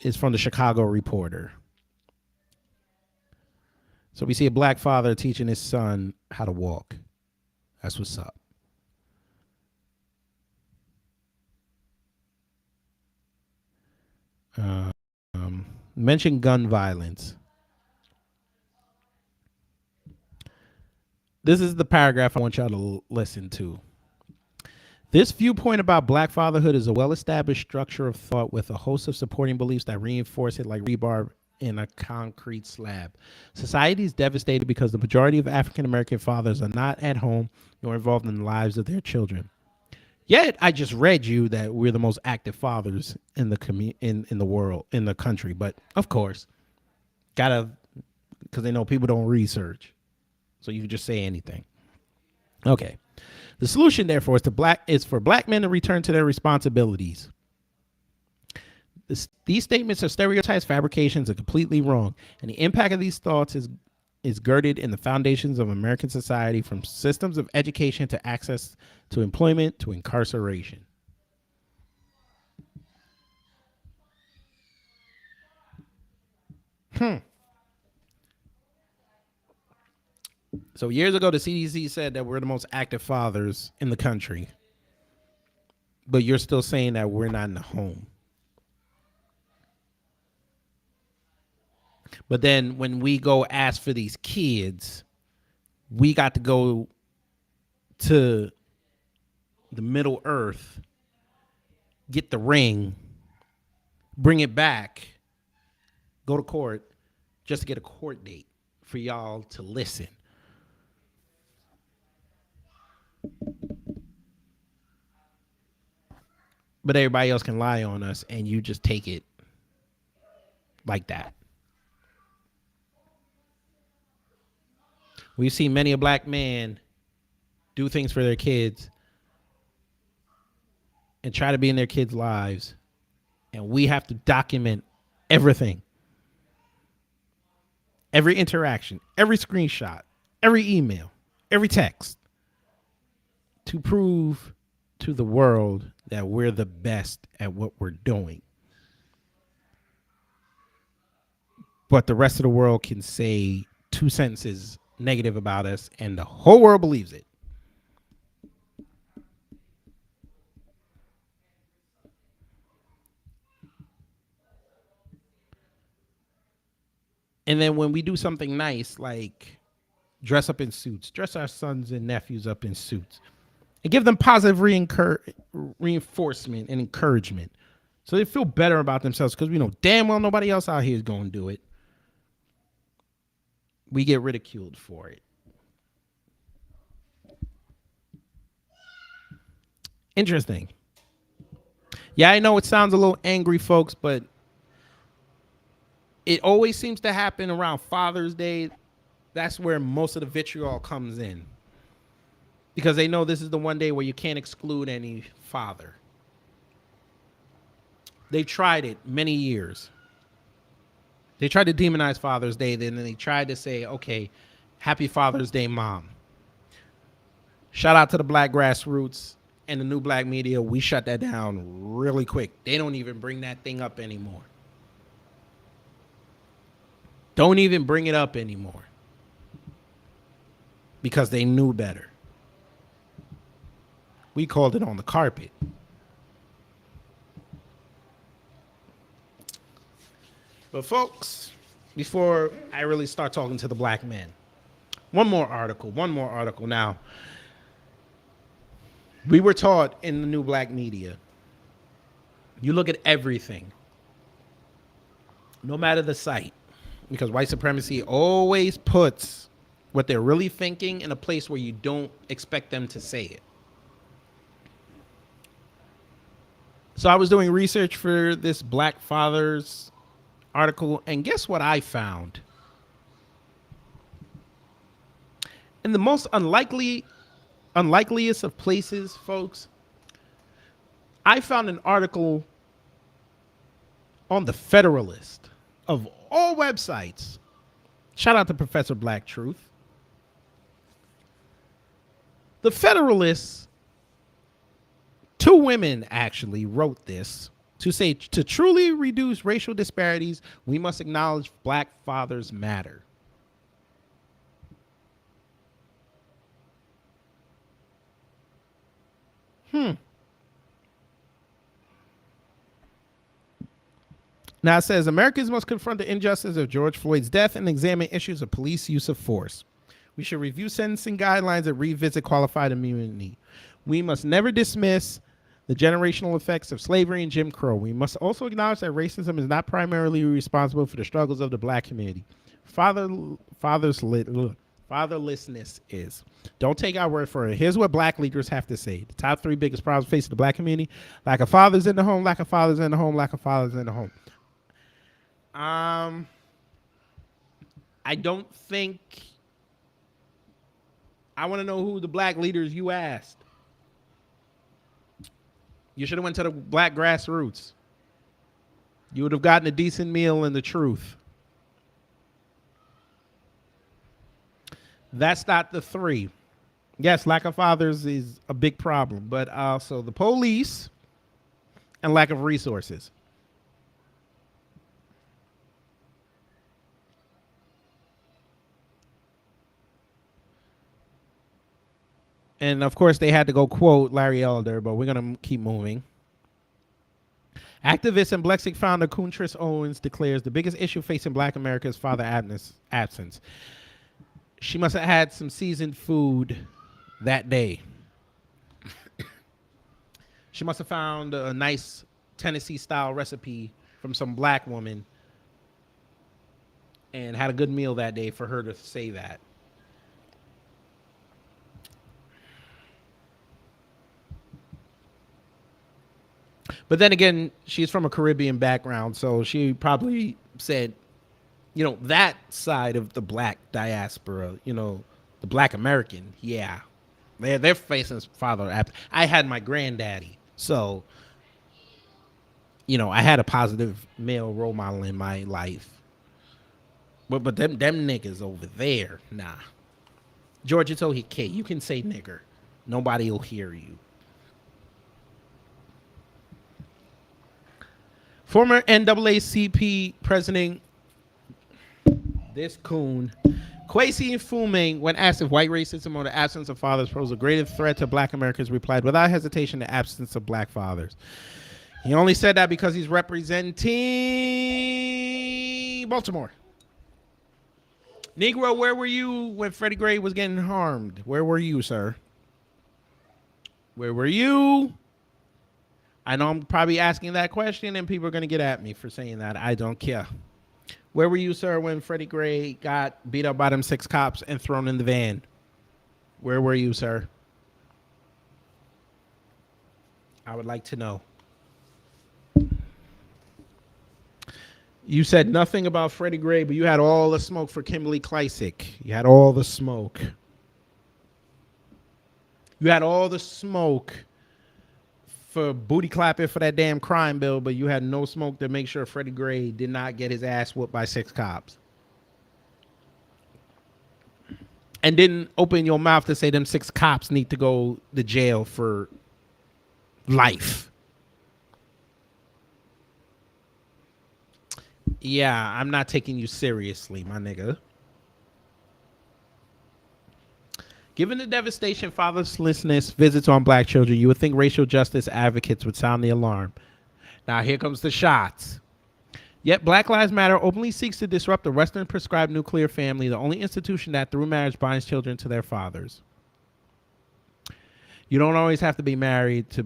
It's from the Chicago Reporter. So we see a black father teaching his son how to walk. That's what's up. Mention gun violence. This is the paragraph I want y'all to listen to. This viewpoint about black fatherhood is a well-established structure of thought with a host of supporting beliefs that reinforce it like rebar in a concrete slab. Society is devastated because the majority of African-American fathers are not at home nor involved in the lives of their children. Yet, I just read you that we're the most active fathers in the in the world, in the country. But, of course, because they know people don't research. So you can just say anything. Okay. The solution, therefore, is for black men to return to their responsibilities. These statements are stereotypes, fabrications, and completely wrong. And the impact of these thoughts is girded in the foundations of American society, from systems of education to access to employment to incarceration. So years ago, the CDC said that we're the most active fathers in the country. But you're still saying that we're not in the home. But then when we go ask for these kids, we got to go to the Middle Earth, get the ring, bring it back, go to court, just to get a court date for y'all to listen. But everybody else can lie on us, and you just take it like that. We've seen many a black man do things for their kids and try to be in their kids' lives, and we have to document everything. Every interaction, every screenshot, every email, every text, to prove to the world that we're the best at what we're doing. But the rest of the world can say 2 sentences negative about us, and the whole world believes it. And then when we do something nice, like dress up in suits, dress our sons and nephews up in suits, and give them positive reinforcement and encouragement, so they feel better about themselves, because we know damn well nobody else out here is going to do it. We get ridiculed for it. Interesting. Yeah, I know it sounds a little angry, folks, but it always seems to happen around Father's Day. That's where most of the vitriol comes in, because they know this is the one day where you can't exclude any father. They've tried it many years. They tried to demonize Father's Day, then they tried to say, okay, happy Father's Day, Mom. Shout out to the black grassroots and the new black media. We shut that down really quick. They don't even bring that thing up anymore. Don't even bring it up anymore, because they knew better. We called it on the carpet. But folks, before I really start talking to the black men, one more article. Now, we were taught in the new black media, you look at everything, no matter the site, because white supremacy always puts what they're really thinking in a place where you don't expect them to say it. So I was doing research for this Black Fathers article, and guess what I found? In the most unlikeliest of places, folks, I found an article on the Federalist of all websites. Shout out to Professor Black Truth. The Federalist, two women actually wrote this to say, to truly reduce racial disparities, we must acknowledge Black fathers matter. Now it says Americans must confront the injustice of George Floyd's death and examine issues of police use of force. We should review sentencing guidelines and revisit qualified immunity. We must never dismiss the generational effects of slavery and Jim Crow. We must also acknowledge that racism is not primarily responsible for the struggles of the Black community. Fatherlessness is. Don't take our word for it. Here's what Black leaders have to say. The top 3 biggest problems facing the Black community: lack of fathers in the home, lack of fathers in the home, lack of fathers in the home. I don't think I want to know who the Black leaders you asked. You should have went to the Black grassroots. You would have gotten a decent meal and the truth. That's not the 3. Yes, lack of fathers is a big problem, but also the police and lack of resources. And of course, they had to go quote Larry Elder, but we're going to keep moving. Activist and Blexic founder Kuntris Owens declares the biggest issue facing Black America is father absence. She must have had some seasoned food that day. She must have found a nice Tennessee-style recipe from some Black woman and had a good meal that day for her to say that. But then again, she's from a Caribbean background, so she probably said, you know, that side of the Black diaspora, you know, the Black American, yeah, they're facing father. I had my granddaddy, so, you know, I had a positive male role model in my life. But them niggas over there, nah. Georgia Tohi K, you can say nigger. Nobody will hear you. Former NAACP president, this coon, Kwesi Nkrumah, when asked if white racism or the absence of fathers pose a greater threat to Black Americans, replied without hesitation, the absence of Black fathers. He only said that because he's representing Baltimore. Negro, where were you when Freddie Gray was getting harmed? Where were you, sir? Where were you? I know I'm probably asking that question and people are going to get at me for saying that. I don't care. Where were you, sir, when Freddie Gray got beat up by them 6 cops and thrown in the van? Where were you, sir? I would like to know. You said nothing about Freddie Gray, but you had all the smoke for Kimberly Klesick. You had all the smoke. You had all the smoke for booty clapping for that damn crime bill, but you had no smoke to make sure Freddie Gray did not get his ass whooped by 6 cops. And didn't open your mouth to say them 6 cops need to go to jail for life. Yeah, I'm not taking you seriously, my nigga. Given the devastation fatherlessness visits on Black children, you would think racial justice advocates would sound the alarm. Now, here comes the shots. Yet Black Lives Matter openly seeks to disrupt the Western prescribed nuclear family, the only institution that through marriage binds children to their fathers. You don't always have to be married to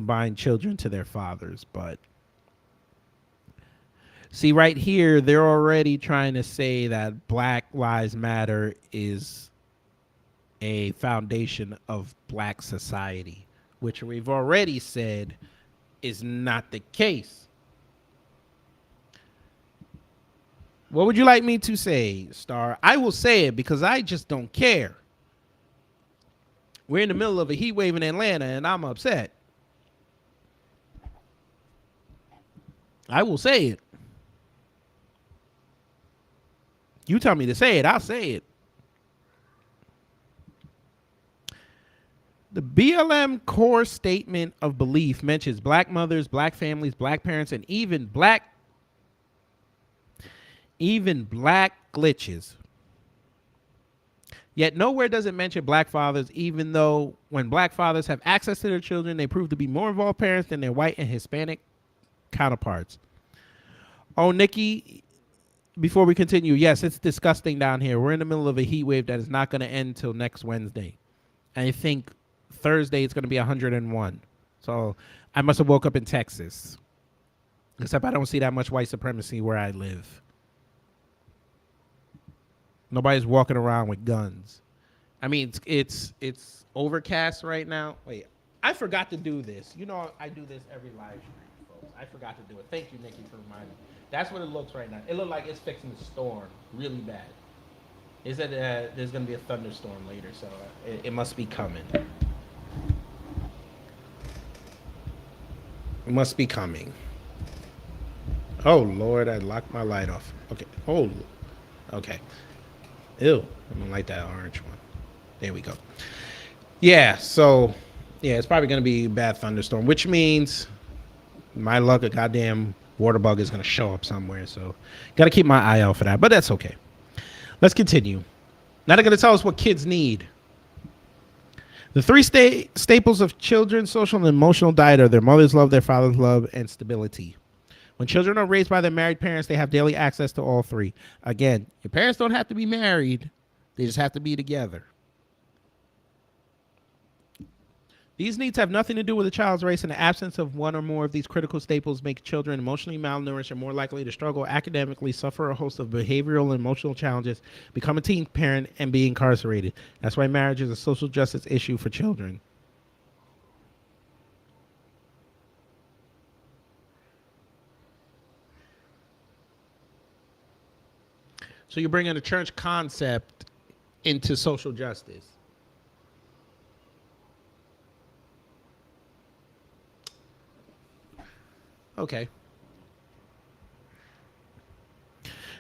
bind children to their fathers, but See, right here, they're already trying to say that Black Lives Matter is a foundation of black society, which we've already said is not the case. What would you like me to say, Star? I will say it because I just don't care. We're in the middle of a heat wave in Atlanta, and I'm upset. I will say it. You tell me to say it, I'll say it. The BLM core statement of belief mentions black mothers, black families, black parents, and even black glitches. Yet nowhere does it mention black fathers, even though when black fathers have access to their children, they prove to be more involved parents than their white and Hispanic counterparts. Oh, Nikki, before we continue, yes, it's disgusting down here. We're in the middle of a heat wave that is not going to end till next Wednesday. And I think Thursday it's going to be 101. So I must have woke up in Texas. Except I don't see that much white supremacy where I live. Nobody's walking around with guns. I mean, it's overcast right now. Wait, I forgot to do this. You know, I do this every live stream, folks. I forgot to do it. Thank you, Nikki, for reminding me. That's what it looks right now. It looks like it's fixing to storm really bad. It said there's going to be a thunderstorm later, so it must be coming. It must be coming. Oh, Lord, I locked my light off. Okay. Oh, okay. Ew, I don't like that orange one. There we go. Yeah, so, yeah, it's probably going to be a bad thunderstorm, which means my luck, a goddamn water bug is going to show up somewhere. So, got to keep my eye out for that, but that's okay. Let's continue. Now they're going to tell us what kids need. The three staples of children's social and emotional diet are their mother's love, their father's love, and stability. When children are raised by their married parents, they have daily access to all three. Again, your parents don't have to be married. They just have to be together. These needs have nothing to do with a child's race, and the absence of one or more of these critical staples make children emotionally malnourished and more likely to struggle academically, suffer a host of behavioral and emotional challenges, become a teen parent, and be incarcerated. That's why marriage is a social justice issue for children. So you're bringing a church concept into social justice. Okay.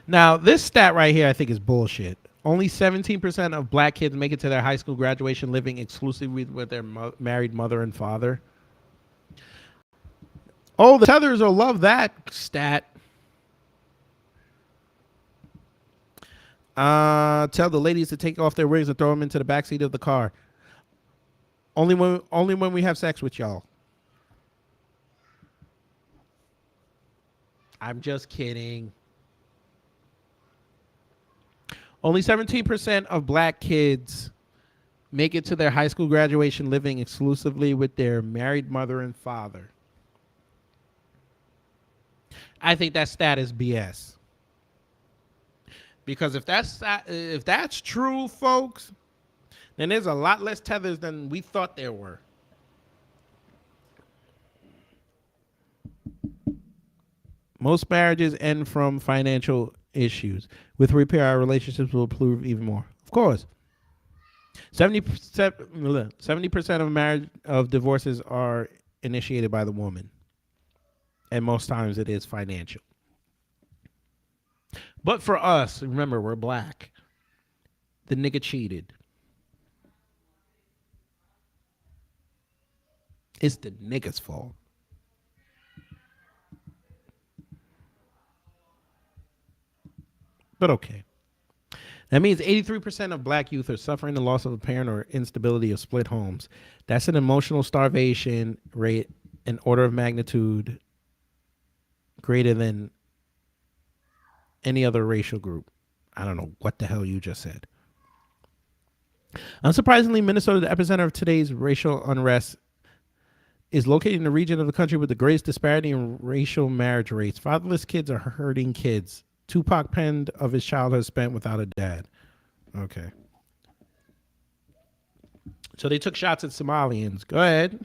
Now, this stat right here I think is bullshit. Only 17% of black kids make it to their high school graduation living exclusively with their married mother and father. Oh, the Tethers will love that stat. Tell the ladies to take off their wigs and throw them into the backseat of the car. Only when we have sex with y'all. I'm just kidding. Only 17% of black kids make it to their high school graduation living exclusively with their married mother and father. I think that stat is BS. Because if that's true, folks, then there's a lot less tethers than we thought there were. Most marriages end from financial issues. With repair, our relationships will improve even more. Of course. 70% of divorces are initiated by the woman. And most times it is financial. But for us, remember, we're black. The nigga cheated. It's the nigga's fault. But okay. That means 83% of black youth are suffering the loss of a parent or instability of split homes. That's an emotional starvation rate, an order of magnitude greater than any other racial group. I don't know what the hell you just said. Unsurprisingly, Minnesota, the epicenter of today's racial unrest, is located in the region of the country with the greatest disparity in racial marriage rates. Fatherless kids are hurting kids. Tupac penned of his childhood spent without a dad. Okay. So they took shots at Somalians. Go ahead.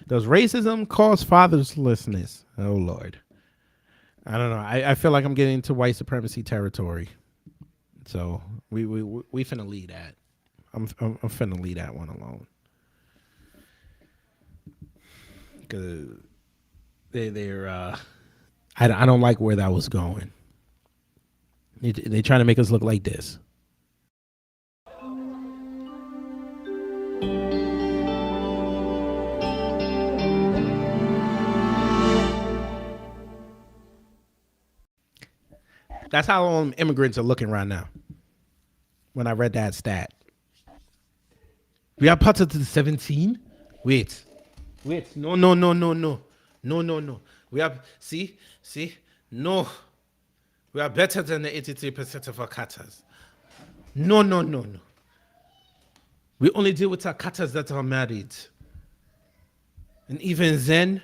Does racism cause fatherlessness? Oh, Lord. I don't know. I feel like I'm getting into white supremacy territory. So we finna leave that. I'm finna leave that one alone. Cause they're I don't like where that was going. They trying to make us look like this. That's how all immigrants are looking right now. When I read that stat. We are part of the 17? Wait. No. No. We are, see? No. We are better than the 83% of our cutters. No. We only deal with our cutters that are married. And even then,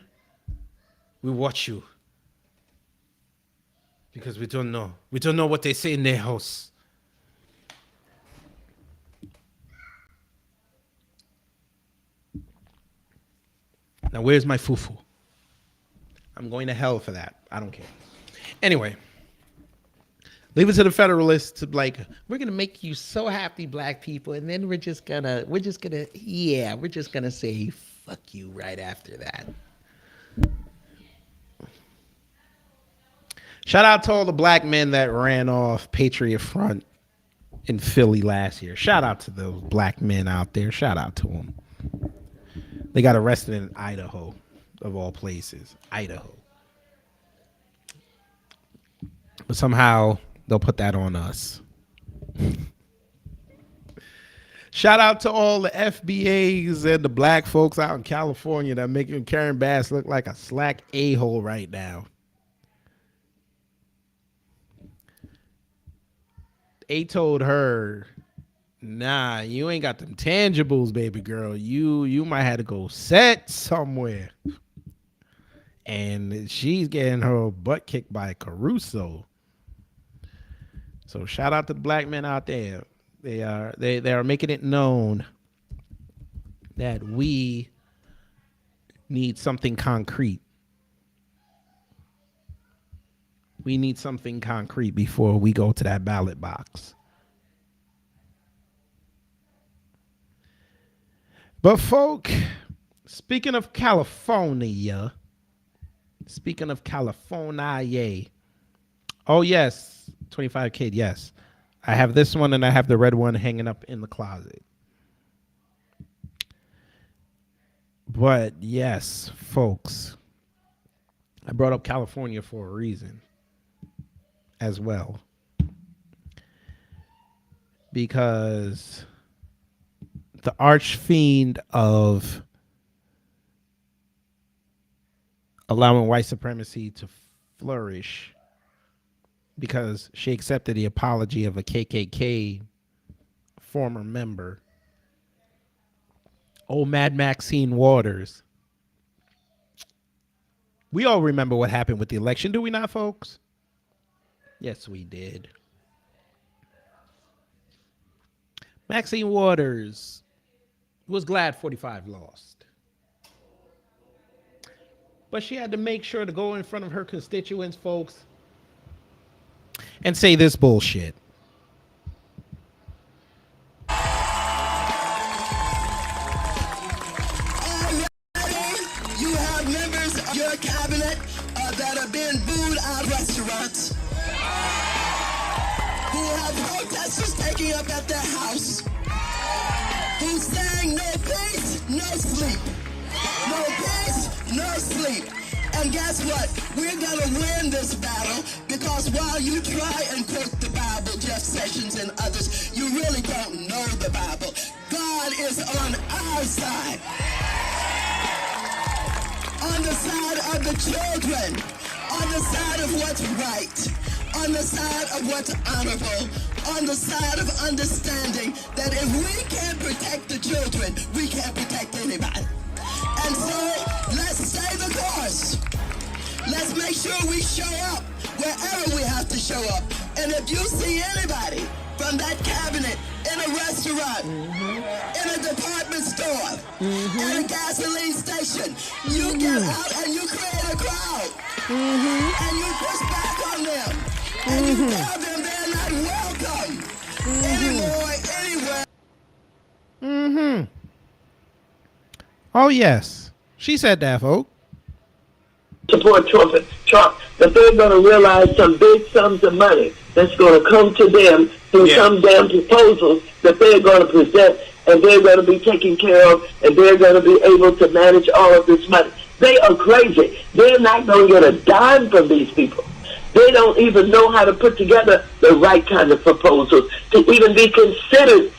we watch you. Because we don't know. We don't know what they say in their house. Now, where's my fufu? I'm going to hell for that. I don't care. Anyway, leave it to the Federalists to like, we're gonna make you so happy, black people, and then we're just gonna say fuck you right after that. Shout out to all the black men that ran off Patriot Front in Philly last year. Shout out to those black men out there. Shout out to them. They got arrested in Idaho, of all places. Idaho. But somehow they'll put that on us. Shout out to all the FBAs and the black folks out in California that making Karen Bass look like a slack a-hole right now. A told her, nah, you ain't got them tangibles, baby girl. You might have to go set somewhere. And she's getting her butt kicked by Caruso. So shout out to the black men out there. They are making it known that we need something concrete. We need something concrete before we go to that ballot box. But folk, speaking of California, oh yes, 25 kid, yes. I have this one and I have the red one hanging up in the closet. But yes, folks, I brought up California for a reason as well. Because the archfiend of allowing white supremacy to flourish, because she accepted the apology of a KKK former member, old Mad Maxine Waters. We all remember what happened with the election, do we not, folks? Yes, we did. Maxine Waters was glad 45 lost. But she had to make sure to go in front of her constituents, folks, and say this bullshit. You have members of your cabinet that have been booed out of restaurants, who have protesters taking up at their house, who's saying no peace, no sleep. No peace, no sleep. And guess what? We're gonna win this battle, because while you try and quote the Bible, Jeff Sessions and others, you really don't know the Bible. God is on our side. On the side of the children, on the side of what's right, on the side of what's honorable, on the side of understanding that if we can't protect the children, we can't protect anybody. And so let's stay the course. Let's make sure we show up wherever we have to show up. And if you see anybody from that cabinet in a restaurant, in a department store, at a gasoline station, you get out and you create a crowd. And you push back on them. And you tell them they're not welcome anymore, anywhere. Oh, yes. She said that, folks. Support Trump, that they're going to realize some big sums of money that's going to come to them through some damn proposals that they're going to present, and they're going to be taken care of, and they're going to be able to manage all of this money. They are crazy. They're not going to get a dime from these people. They don't even know how to put together the right kind of proposals to even be considered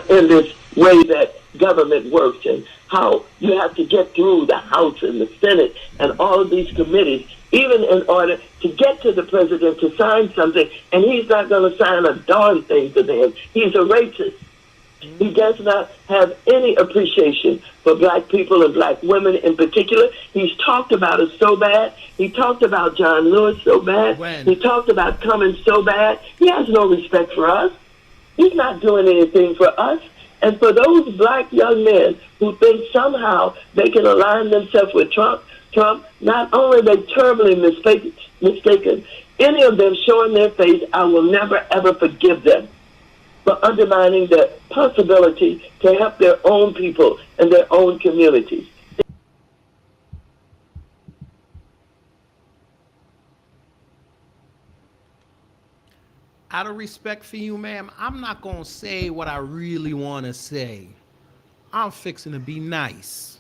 in this way that government works, and how you have to get through the House and the Senate and all of these committees, even in order to get to the president to sign something, and he's not going to sign a darn thing to them. He's a racist. He does not have any appreciation for black people and black women in particular. He's talked about us so bad. He talked about John Lewis so bad. He talked about Cummings so bad. He has no respect for us. He's not doing anything for us. And for those black young men who think somehow they can align themselves with Trump, not only are they terribly mistaken, any of them showing their face, I will never, ever forgive them for undermining the possibility to help their own people and their own communities. Out of respect for you, ma'am, I'm not going to say what I really want to say. I'm fixing to be nice.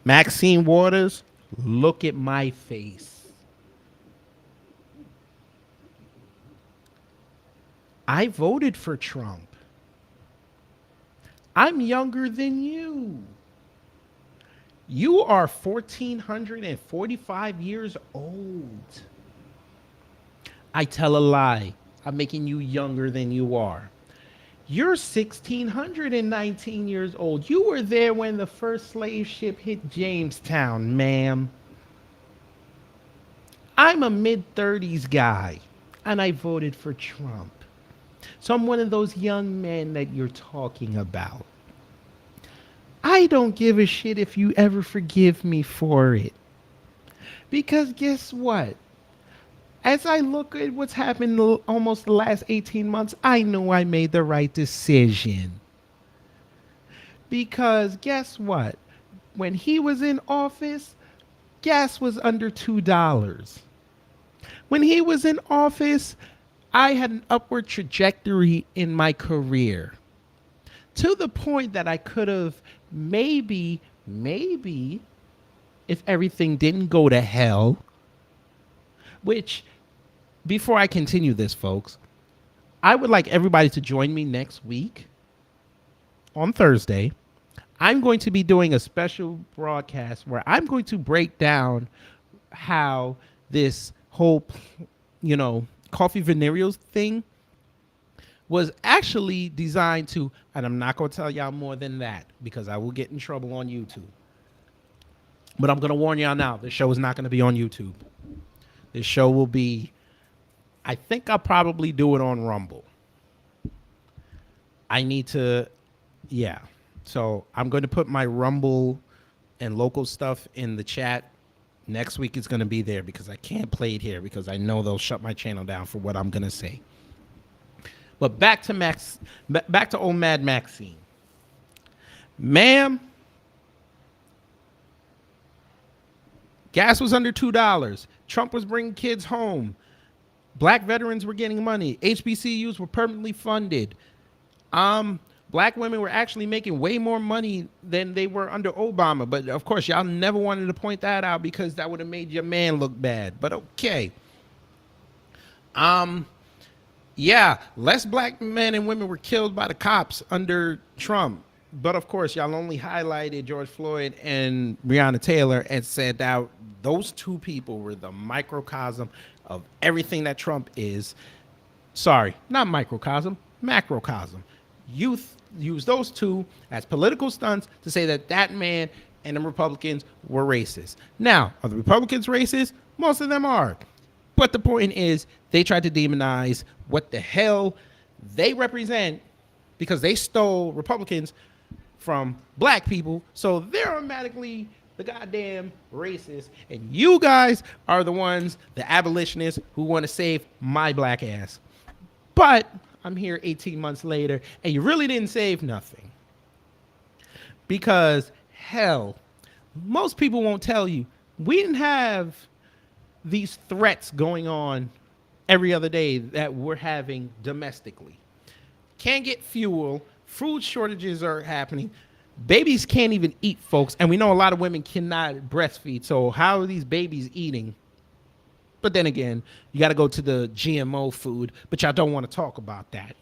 Maxine Waters, look at my face. I voted for Trump. I'm younger than you. You are 1,445 years old. I tell a lie. I'm making you younger than you are. You're 1,619 years old. You were there when the first slave ship hit Jamestown, ma'am. I'm a mid-30s guy, and I voted for Trump. So I'm one of those young men that you're talking about. I don't give a shit if you ever forgive me for it. Because guess what? As I look at what's happened almost the last 18 months, I know I made the right decision. Because guess what? When he was in office, gas was under $2. When he was in office, I had an upward trajectory in my career. To the point that I could have maybe, if everything didn't go to hell, which, before I continue this, folks, I would like everybody to join me next week on Thursday. I'm going to be doing a special broadcast where I'm going to break down how this whole, Coffee Venereals thing was actually designed to, and I'm not going to tell y'all more than that because I will get in trouble on YouTube. But I'm going to warn y'all now, the show is not going to be on YouTube. This show will be, I think I'll probably do it on Rumble. I need to, yeah. So I'm going to put my Rumble and local stuff in the chat. Next week it's going to be there because I can't play it here because I know they'll shut my channel down for what I'm going to say. But back to old Mad Maxine. Ma'am, gas was under $2. Trump was bringing kids home. Black veterans were getting money. HBCUs were permanently funded. Black women were actually making way more money than they were under Obama. But of course, y'all never wanted to point that out because that would have made your man look bad. But okay. Yeah, less black men and women were killed by the cops under Trump. But of course, y'all only highlighted George Floyd and Breonna Taylor and said that those two people were the microcosm of everything that Trump is. Sorry, not microcosm, macrocosm. Youth use those two as political stunts to say that that man and the Republicans were racist. Now, are the Republicans racist? Most of them are. But the point is, they tried to demonize what the hell they represent because they stole Republicans from black people. So they're automatically the goddamn racist. And you guys are the ones, the abolitionists, who want to save my black ass. But I'm here 18 months later, and you really didn't save nothing. Because, hell, most people won't tell you, we didn't have these threats going on every other day that we're having domestically. Can't get fuel, food shortages are happening, babies can't even eat, folks, and we know a lot of women cannot breastfeed, so how are these babies eating? But then again, you got to go to the GMO food, but y'all don't want to talk about that.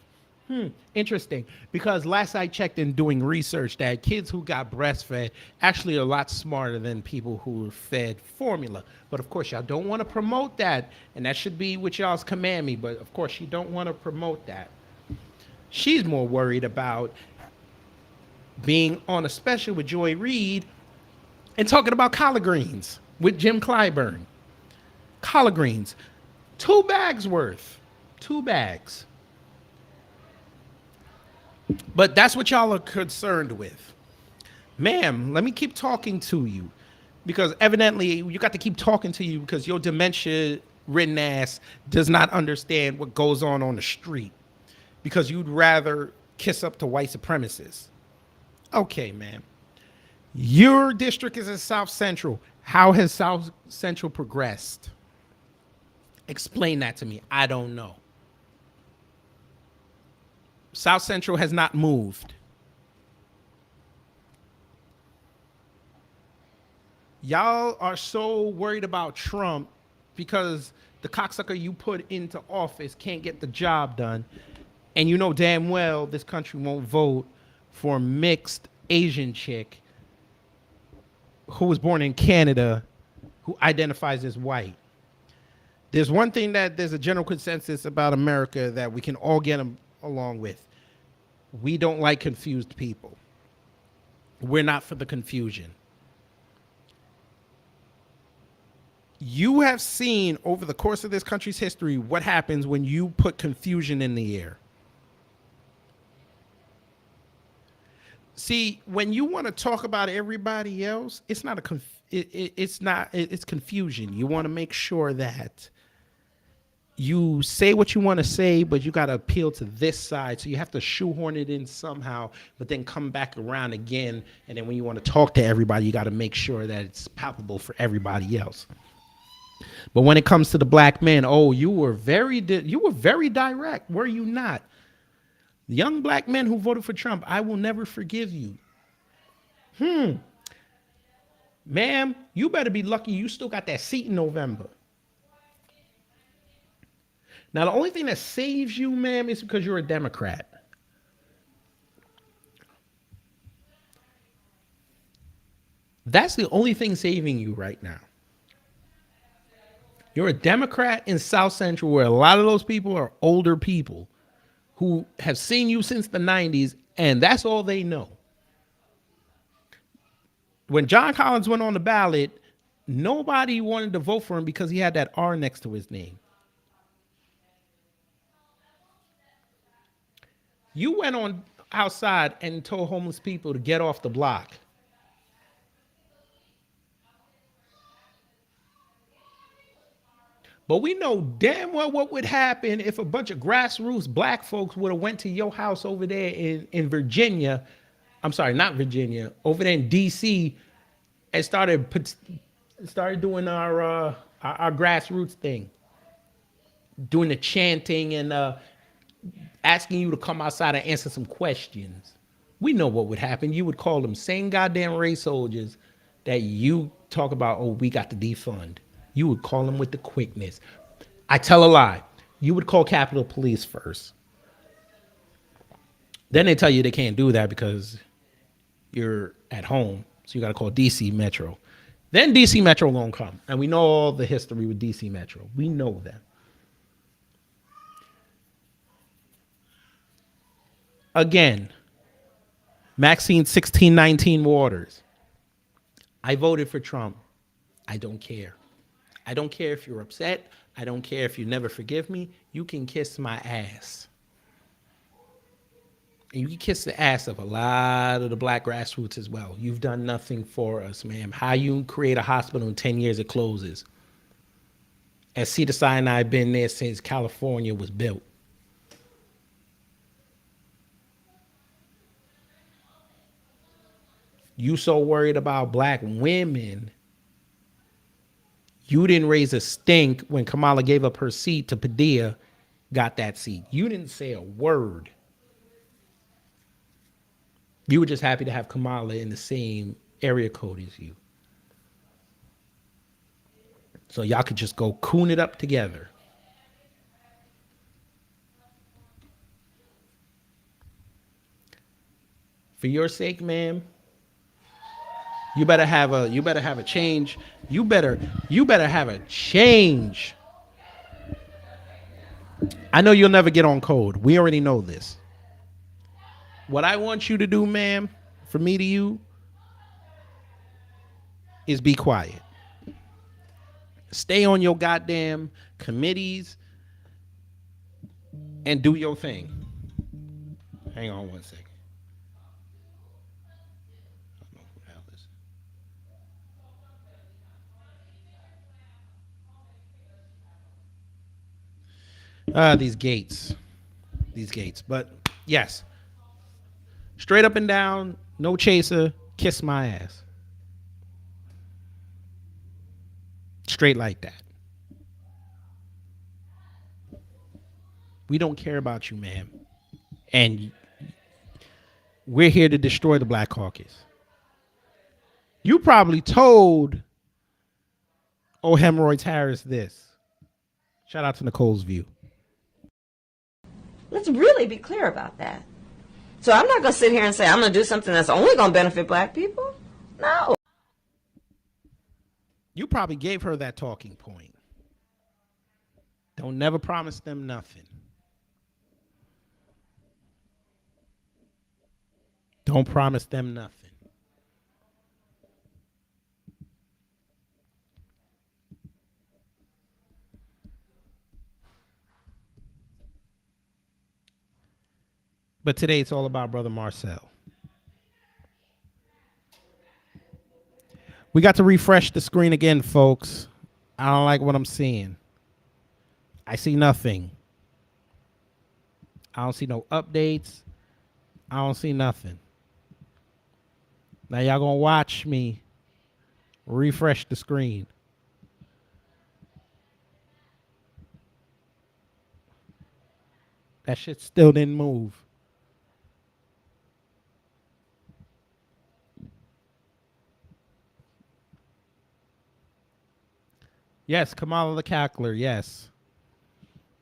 Interesting, because last I checked in doing research that kids who got breastfed actually are a lot smarter than people who were fed formula. But of course, y'all don't want to promote that, and that should be what y'all's command me, but of course, you don't want to promote that. She's more worried about being on a special with Joy Reid and talking about collard greens with Jim Clyburn. Collard greens, 2 bags worth, 2 bags. But that's what y'all are concerned with. Ma'am, let me keep talking to you, because evidently you got to keep talking to you because your dementia-ridden ass does not understand what goes on the street, because you'd rather kiss up to white supremacists. Okay, ma'am. Your district is in South Central. How has South Central progressed? Explain that to me. I don't know. South Central has not moved. Y'all are so worried about Trump because the cocksucker you put into office can't get the job done. And you know damn well this country won't vote for a mixed Asian chick who was born in Canada who identifies as white. There's one thing that there's a general consensus about America that we can all get along with. We don't like confused people. We're not for the confusion. You have seen over the course of this country's history what happens when you put confusion in the air. See, when you want to talk about everybody else, it's confusion. You want to make sure that you say what you want to say, but you got to appeal to this side. So you have to shoehorn it in somehow, but then come back around again. And then when you want to talk to everybody, you got to make sure that it's palpable for everybody else. But when it comes to the black men, oh, you were very direct, were you not? The young black men who voted for Trump, I will never forgive you. Ma'am, you better be lucky you still got that seat in November. Now, the only thing that saves you, ma'am, is because you're a Democrat. That's the only thing saving you right now. You're a Democrat in South Central, where a lot of those people are older people who have seen you since the 90s, and that's all they know. When John Collins went on the ballot, nobody wanted to vote for him because he had that R next to his name. You went on outside and told homeless people to get off the block. But we know damn well what would happen if a bunch of grassroots black folks would have went to your house over there in Virginia. I'm sorry, not Virginia, over there in DC, and started doing our grassroots thing, doing the chanting and asking you to come outside and answer some questions. We know what would happen. You would call them same goddamn race soldiers that you talk about, oh, we got to defund. You would call them with the quickness. I tell a lie. You would call Capitol Police first. Then they tell you they can't do that because you're at home. So you got to call DC Metro. Then DC Metro gonna come. And we know all the history with DC Metro. We know them. Again, Maxine 1619 Waters. I voted for Trump. I don't care. I don't care if you're upset. I don't care if you never forgive me. You can kiss my ass. And you can kiss the ass of a lot of the black grassroots as well. You've done nothing for us, ma'am. How you create a hospital in 10 years it closes? And Cedars-Sinai been there since California was built. You so worried about black women, you didn't raise a stink when Kamala gave up her seat to Padilla, got that seat. You didn't say a word. You were just happy to have Kamala in the same area code as you. So y'all could just go coon it up together. For your sake, ma'am, you better have a change. You better have a change. I know you'll never get on code. We already know this. What I want you to do, ma'am, from me to you, is be quiet. Stay on your goddamn committees and do your thing. Hang on one second. These gates. But yes, straight up and down, no chaser, kiss my ass. Straight like that. We don't care about you, ma'am. And we're here to destroy the Black Caucus. You probably told Hemorrhoids Harris this. Shout out to Nicole's View. Let's really be clear about that. So I'm not going to sit here and say I'm going to do something that's only going to benefit black people. No. You probably gave her that talking point. Don't never promise them nothing. Don't promise them nothing. But today it's all about Brother Marcel. We got to refresh the screen again, folks. I don't like what I'm seeing. I see nothing. I don't see no updates. I don't see nothing. Now y'all gonna watch me refresh the screen. That shit still didn't move. Yes, Kamala the Cackler, yes.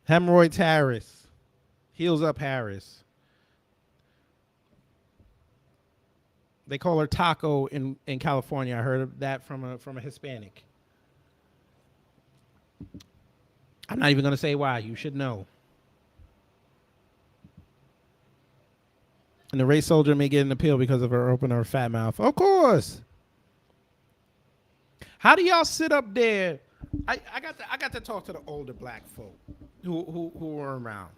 Hemorrhoids Harris. Heels up Harris. They call her Taco in California. I heard of that from a Hispanic. I'm not even going to say why. You should know. And the race soldier may get an appeal because of her open her fat mouth. Of course. How do y'all sit up there? I got to talk to the older black folk who were around.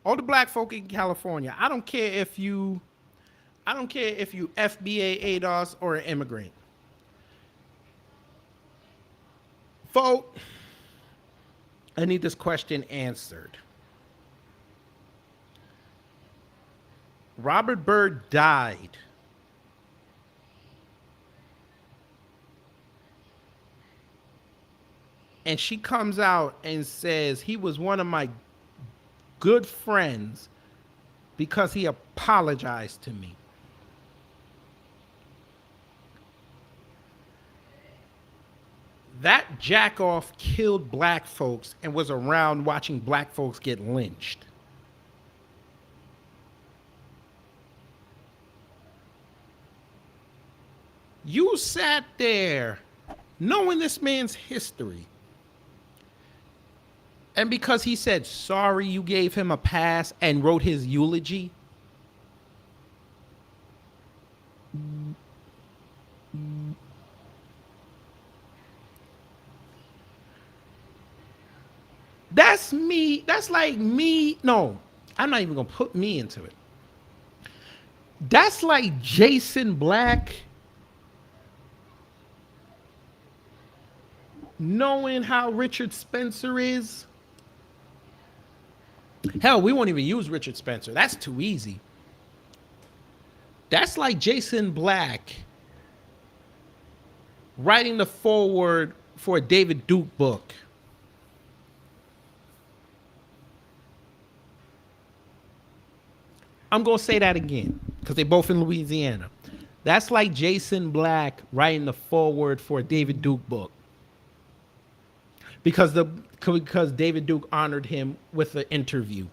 Older black folk in California. I don't care if you FBA ADOS or an immigrant. Folk, I need this question answered. Robert Byrd died. And she comes out and says he was one of my good friends because he apologized to me. That jackoff killed black folks and was around watching black folks get lynched. You sat there knowing this man's history. And because he said sorry, you gave him a pass and wrote his eulogy. That's me. That's like me. No, I'm not even going to put me into it. That's like Jason Black knowing how Richard Spencer is. Hell, we won't even use Richard Spencer. That's too easy. That's like Jason Black writing the foreword for a David Duke book. I'm going to say that again because they're both in Louisiana. That's like Jason Black writing the foreword for a David Duke book. Because David Duke honored him with an interview.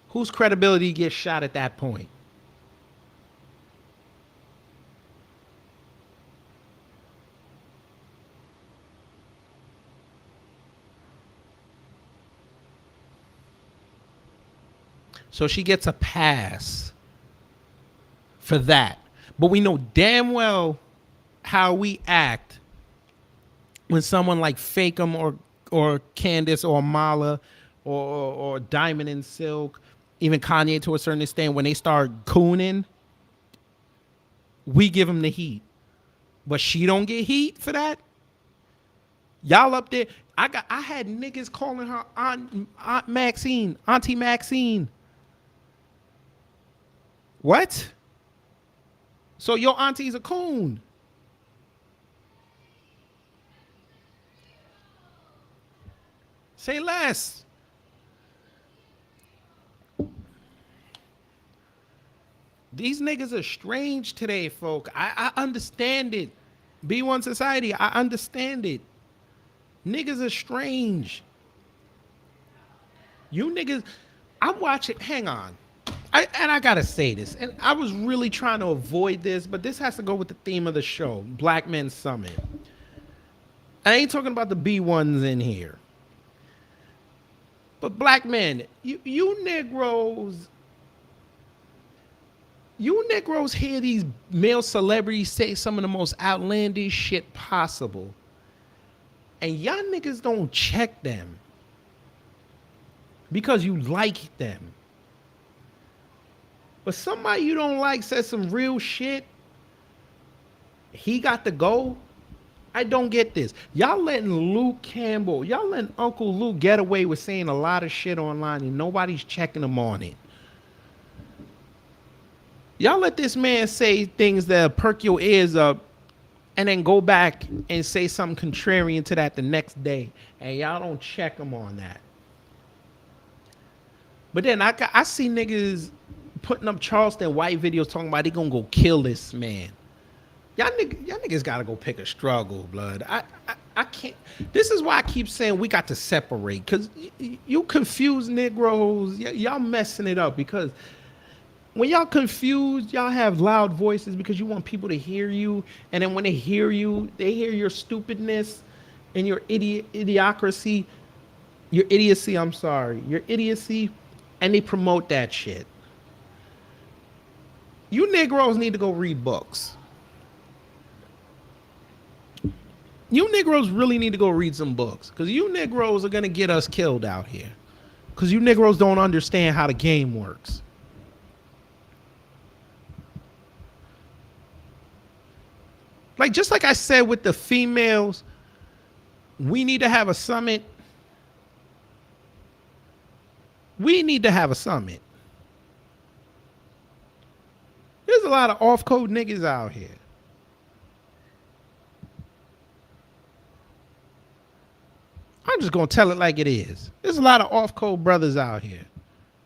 Whose credibility gets shot at that point? So she gets a pass for that. But we know damn well how we act when someone like Fakem or Candace or Mala or Diamond and Silk, even Kanye to a certain extent, when they start cooning, we give them the heat. But she don't get heat for that. Y'all up there, I had niggas calling her Aunt Maxine, Auntie Maxine. What? So your auntie's a coon. Say less. These niggas are strange today, folk. I understand it. B1 Society, I understand it. Niggas are strange. You niggas, I'm watching, hang on. I gotta say this, and I was really trying to avoid this, but this has to go with the theme of the show, Black Men Summit. I ain't talking about the B1s in here. But black men, you Negroes hear these male celebrities say some of the most outlandish shit possible. And y'all niggas don't check them because you like them. But somebody you don't like says some real shit. He got to go. I don't get this. Y'all letting Luke Campbell, y'all letting Uncle Luke get away with saying a lot of shit online and nobody's checking him on it. Y'all let this man say things that perk your ears up and then go back and say something contrarian to that the next day. And y'all don't check him on that. But then I see niggas putting up Charleston White videos talking about they gonna go kill this man. Y'all niggas gotta go pick a struggle, blood. I can't. This is why I keep saying we got to separate, because you confuse Negroes. Y'all messing it up, because when y'all confused, y'all have loud voices because you want people to hear you, and then when they hear you, they hear your stupidness and your idiocracy, your idiocy. I'm sorry, your idiocy, and they promote that shit. You Negroes need to go read books. You Negroes really need to go read some books, because you Negroes are going to get us killed out here, because you Negroes don't understand how the game works. Like, just like I said with the females, we need to have a summit. We need to have a summit. There's a lot of off-code niggas out here. I'm just going to tell it like it is. There's a lot of off-code brothers out here.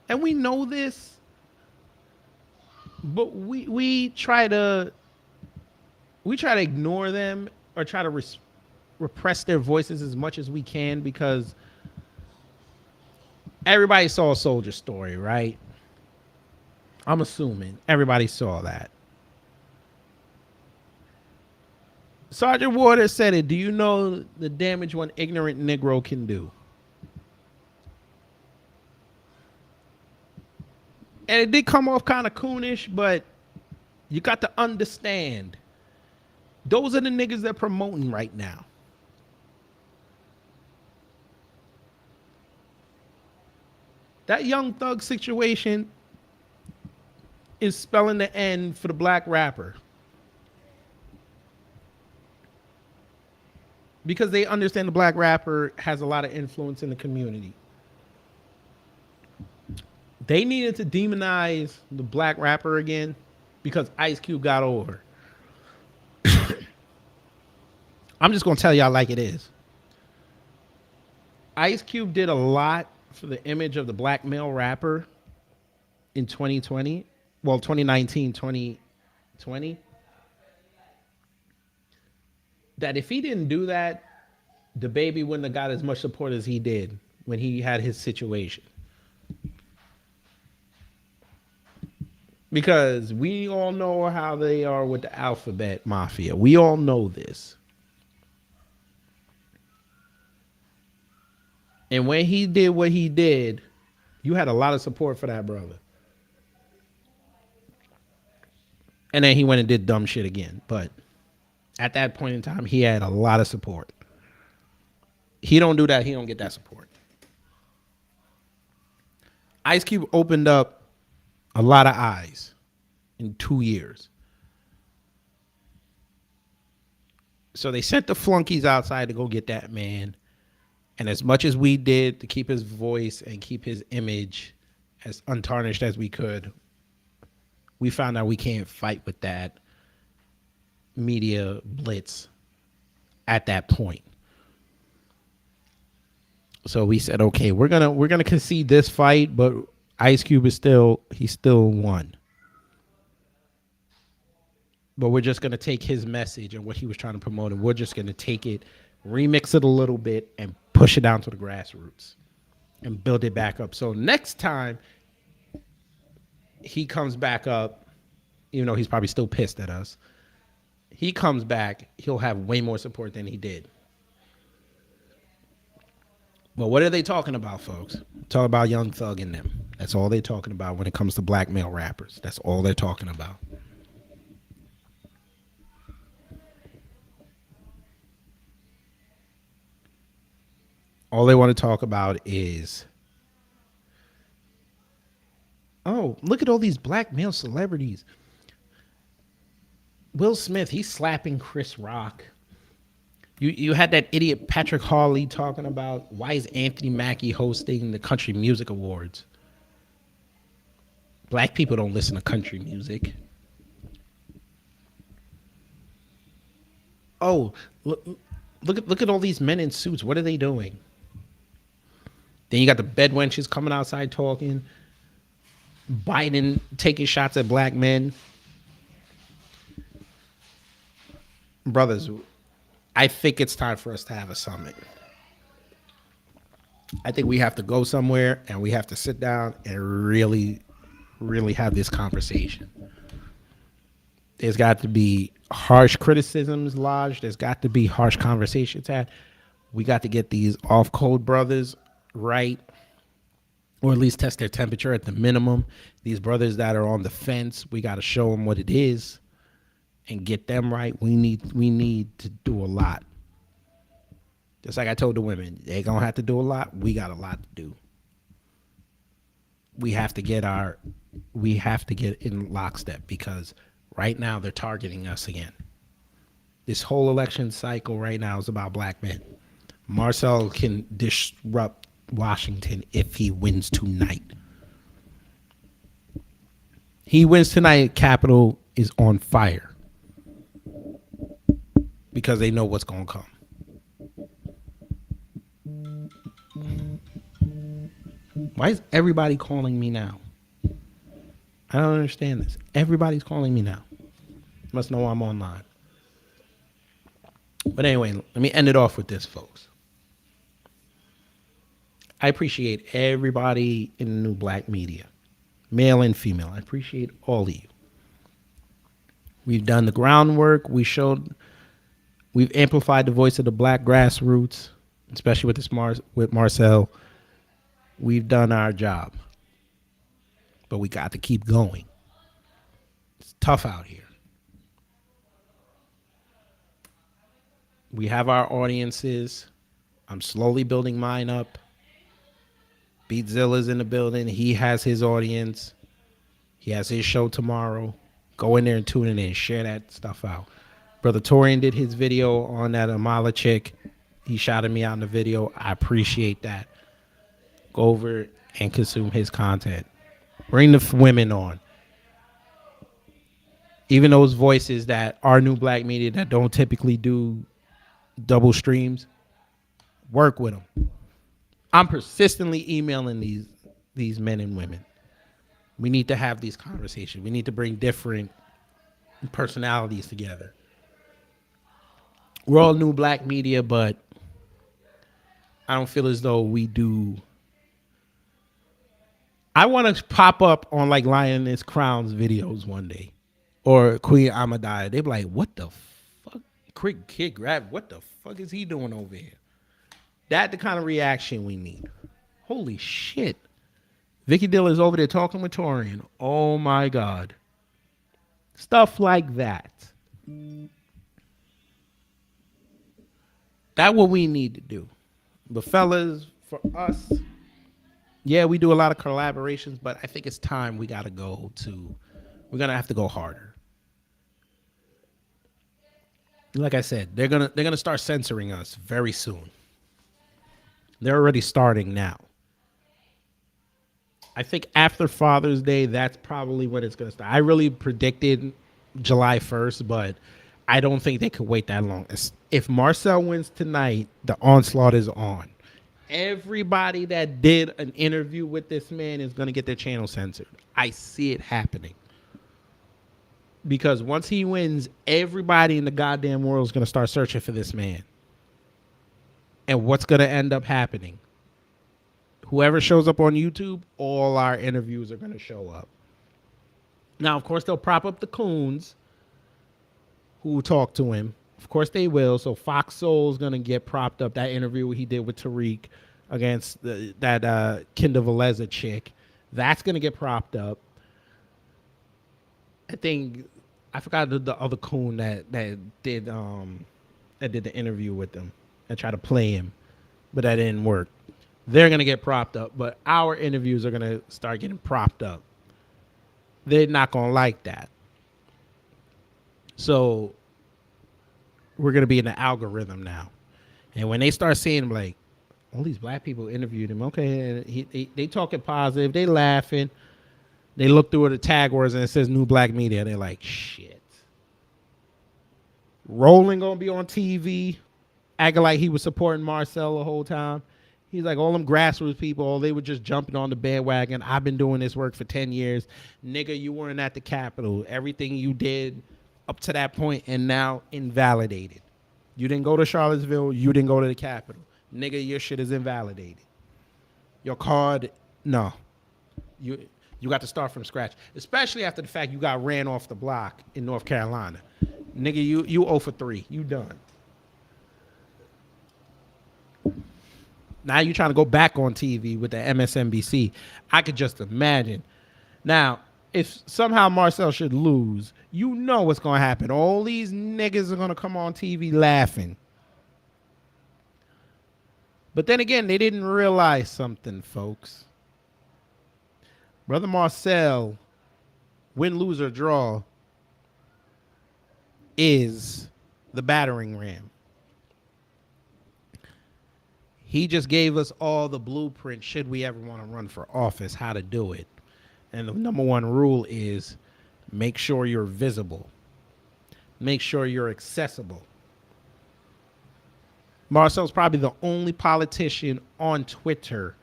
And we know this. But we try to ignore them or try to repress their voices as much as we can, because Everybody saw Soldier Story, right? I'm assuming everybody saw that. Sergeant Waters said it. Do you know the damage one ignorant Negro can do? And it did come off kind of coonish, but you got to understand. Those are the niggas they're promoting right now. That Young Thug situation is spelling the end for the black rapper. Because they understand the black rapper has a lot of influence in the community. They needed to demonize the black rapper again because Ice Cube got over. I'm just going to tell y'all like it is. Ice Cube did a lot for the image of the black male rapper in 2020. Well, 2019, 2020. That if he didn't do that, the baby wouldn't have got as much support as he did when he had his situation. Because we all know how they are with the Alphabet Mafia. We all know this. And when he did what he did, you had a lot of support for that brother. And then he went and did dumb shit again. But at that point in time, he had a lot of support. He don't do that, he don't get that support. Ice Cube opened up a lot of eyes in 2 years. So they sent the flunkies outside to go get that man. And as much as we did to keep his voice and keep his image as untarnished as we could, we found out we can't fight with that media blitz at that point. So we said, okay, we're gonna concede this fight, but Ice Cube is still won. But we're just gonna take his message and what he was trying to promote, and we're just gonna take it, remix it a little bit, and push it down to the grassroots and build it back up. So next time he comes back up, even though he's probably still pissed at us, he comes back, he'll have way more support than he did. But what are they talking about, folks? Talk about Young Thug and them. That's all they're talking about when it comes to black male rappers. That's all they're talking about. All they want to talk about is, oh, look at all these black male celebrities. Will Smith, he's slapping Chris Rock. You had that idiot Patrick Hawley talking about, why is Anthony Mackie hosting the Country Music Awards? Black people don't listen to country music. Oh, look at all these men in suits. What are they doing? Then you got the bedwenches coming outside talking. Biden taking shots at black men. Brothers, I think it's time for us to have a summit. I think we have to go somewhere and we have to sit down and really, really have this conversation. There's got to be harsh criticisms lodged. There's got to be harsh conversations had. We got to get these off-code brothers right, or at least test their temperature at the minimum. These brothers that are on the fence, we got to show them what it is and get them right. We need to do a lot. Just like I told the women, they're going to have to do a lot. We got a lot to do. We have to get in lockstep, because right now they're targeting us again. This whole election cycle right now is about black men. Marcel can disrupt Washington if he wins tonight. He wins tonight, Capitol is on fire. Because they know what's going to come. Why is everybody calling me now? I don't understand this. Everybody's calling me now. Must know I'm online. But anyway, let me end it off with this, folks. I appreciate everybody in the new black media, male and female. I appreciate all of you. We've done the groundwork. We've amplified the voice of the black grassroots, especially with Marcel. We've done our job, but we got to keep going. It's tough out here. We have our audiences. I'm slowly building mine up. Beatzilla's in the building. He has his audience. He has his show tomorrow. Go in there and tune in and share that stuff out. Brother Torian did his video on that Amala chick. He shouted me out in the video. I appreciate that. Go over and consume his content. Bring the women on. Even those voices that are new black media that don't typically do double streams, work with them. I'm persistently emailing these men and women. We need to have these conversations. We need to bring different personalities together. We're all new black media, but I don't feel as though we do. I want to pop up on like Lioness Crown's videos one day, or Queen Amadaya. They be like, "What the fuck, Kid Grab? What the fuck is he doing over here?" That's the kind of reaction we need. Holy shit. Vicky Diller's over there talking with Torian. Oh my God. Stuff like that. That's what we need to do. But fellas, for us, yeah, we do a lot of collaborations, but I think it's time we're going to have to go harder. Like I said, they're gonna start censoring us very soon. They're already starting now. I think after Father's Day, that's probably when it's going to start. I really predicted July 1st, but I don't think they could wait that long. If Marcel wins tonight, the onslaught is on. Everybody that did an interview with this man is going to get their channel censored. I see it happening. Because once he wins, everybody in the goddamn world is going to start searching for this man. And what's going to end up happening? Whoever shows up on YouTube, all our interviews are going to show up. Now, of course, they'll prop up the coons who talk to him. Of course, they will. So Fox Soul's going to get propped up. That interview he did with Tariq against that Kinder Valeza chick, that's going to get propped up. I forgot the other coon that did the interview with them and tried to play him, but that didn't work. They're going to get propped up, but our interviews are going to start getting propped up. They're not going to like that. So we're going to be in the algorithm now. And when they start seeing like, all these black people interviewed him, okay, they talking positive, they laughing. They look through the tag words and it says new black media. They're like, shit. Roland going to be on TV, acting like he was supporting Marcel the whole time. He's like, all them grassroots people, they were just jumping on the bandwagon. I've been doing this work for 10 years. Nigga, you weren't at the Capitol. Everything you did up to that point and now invalidated. You didn't go to Charlottesville. You didn't go to the Capitol. Nigga, your shit is invalidated. Your card, no. You got to start from scratch, especially after the fact you got ran off the block in North Carolina. Nigga, you 0 for 3. You done. Now you're trying to go back on TV with the MSNBC. I could just imagine. Now, if somehow Marcel should lose, you know what's going to happen. All these niggas are going to come on TV laughing. But then again, they didn't realize something, folks. Brother Marcel, win, lose, or draw, is the battering ram. He just gave us all the blueprint should we ever want to run for office, how to do it. And the number one rule is make sure you're visible. Make sure you're accessible. Marcel's probably the only politician on Twitter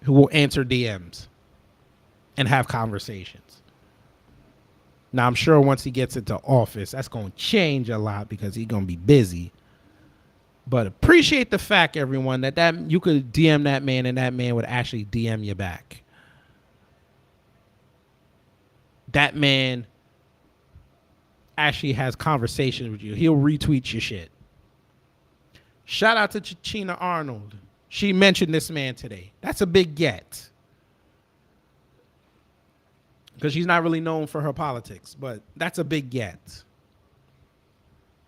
who will answer DMs and have conversations. Now, I'm sure once he gets into office, that's going to change a lot because he's going to be busy. But appreciate the fact, everyone, that you could DM that man and that man would actually DM you back. That man actually has conversations with you. He'll retweet your shit. Shout out to Chachina Arnold. She mentioned this man today. That's a big get. Because she's not really known for her politics, but that's a big get.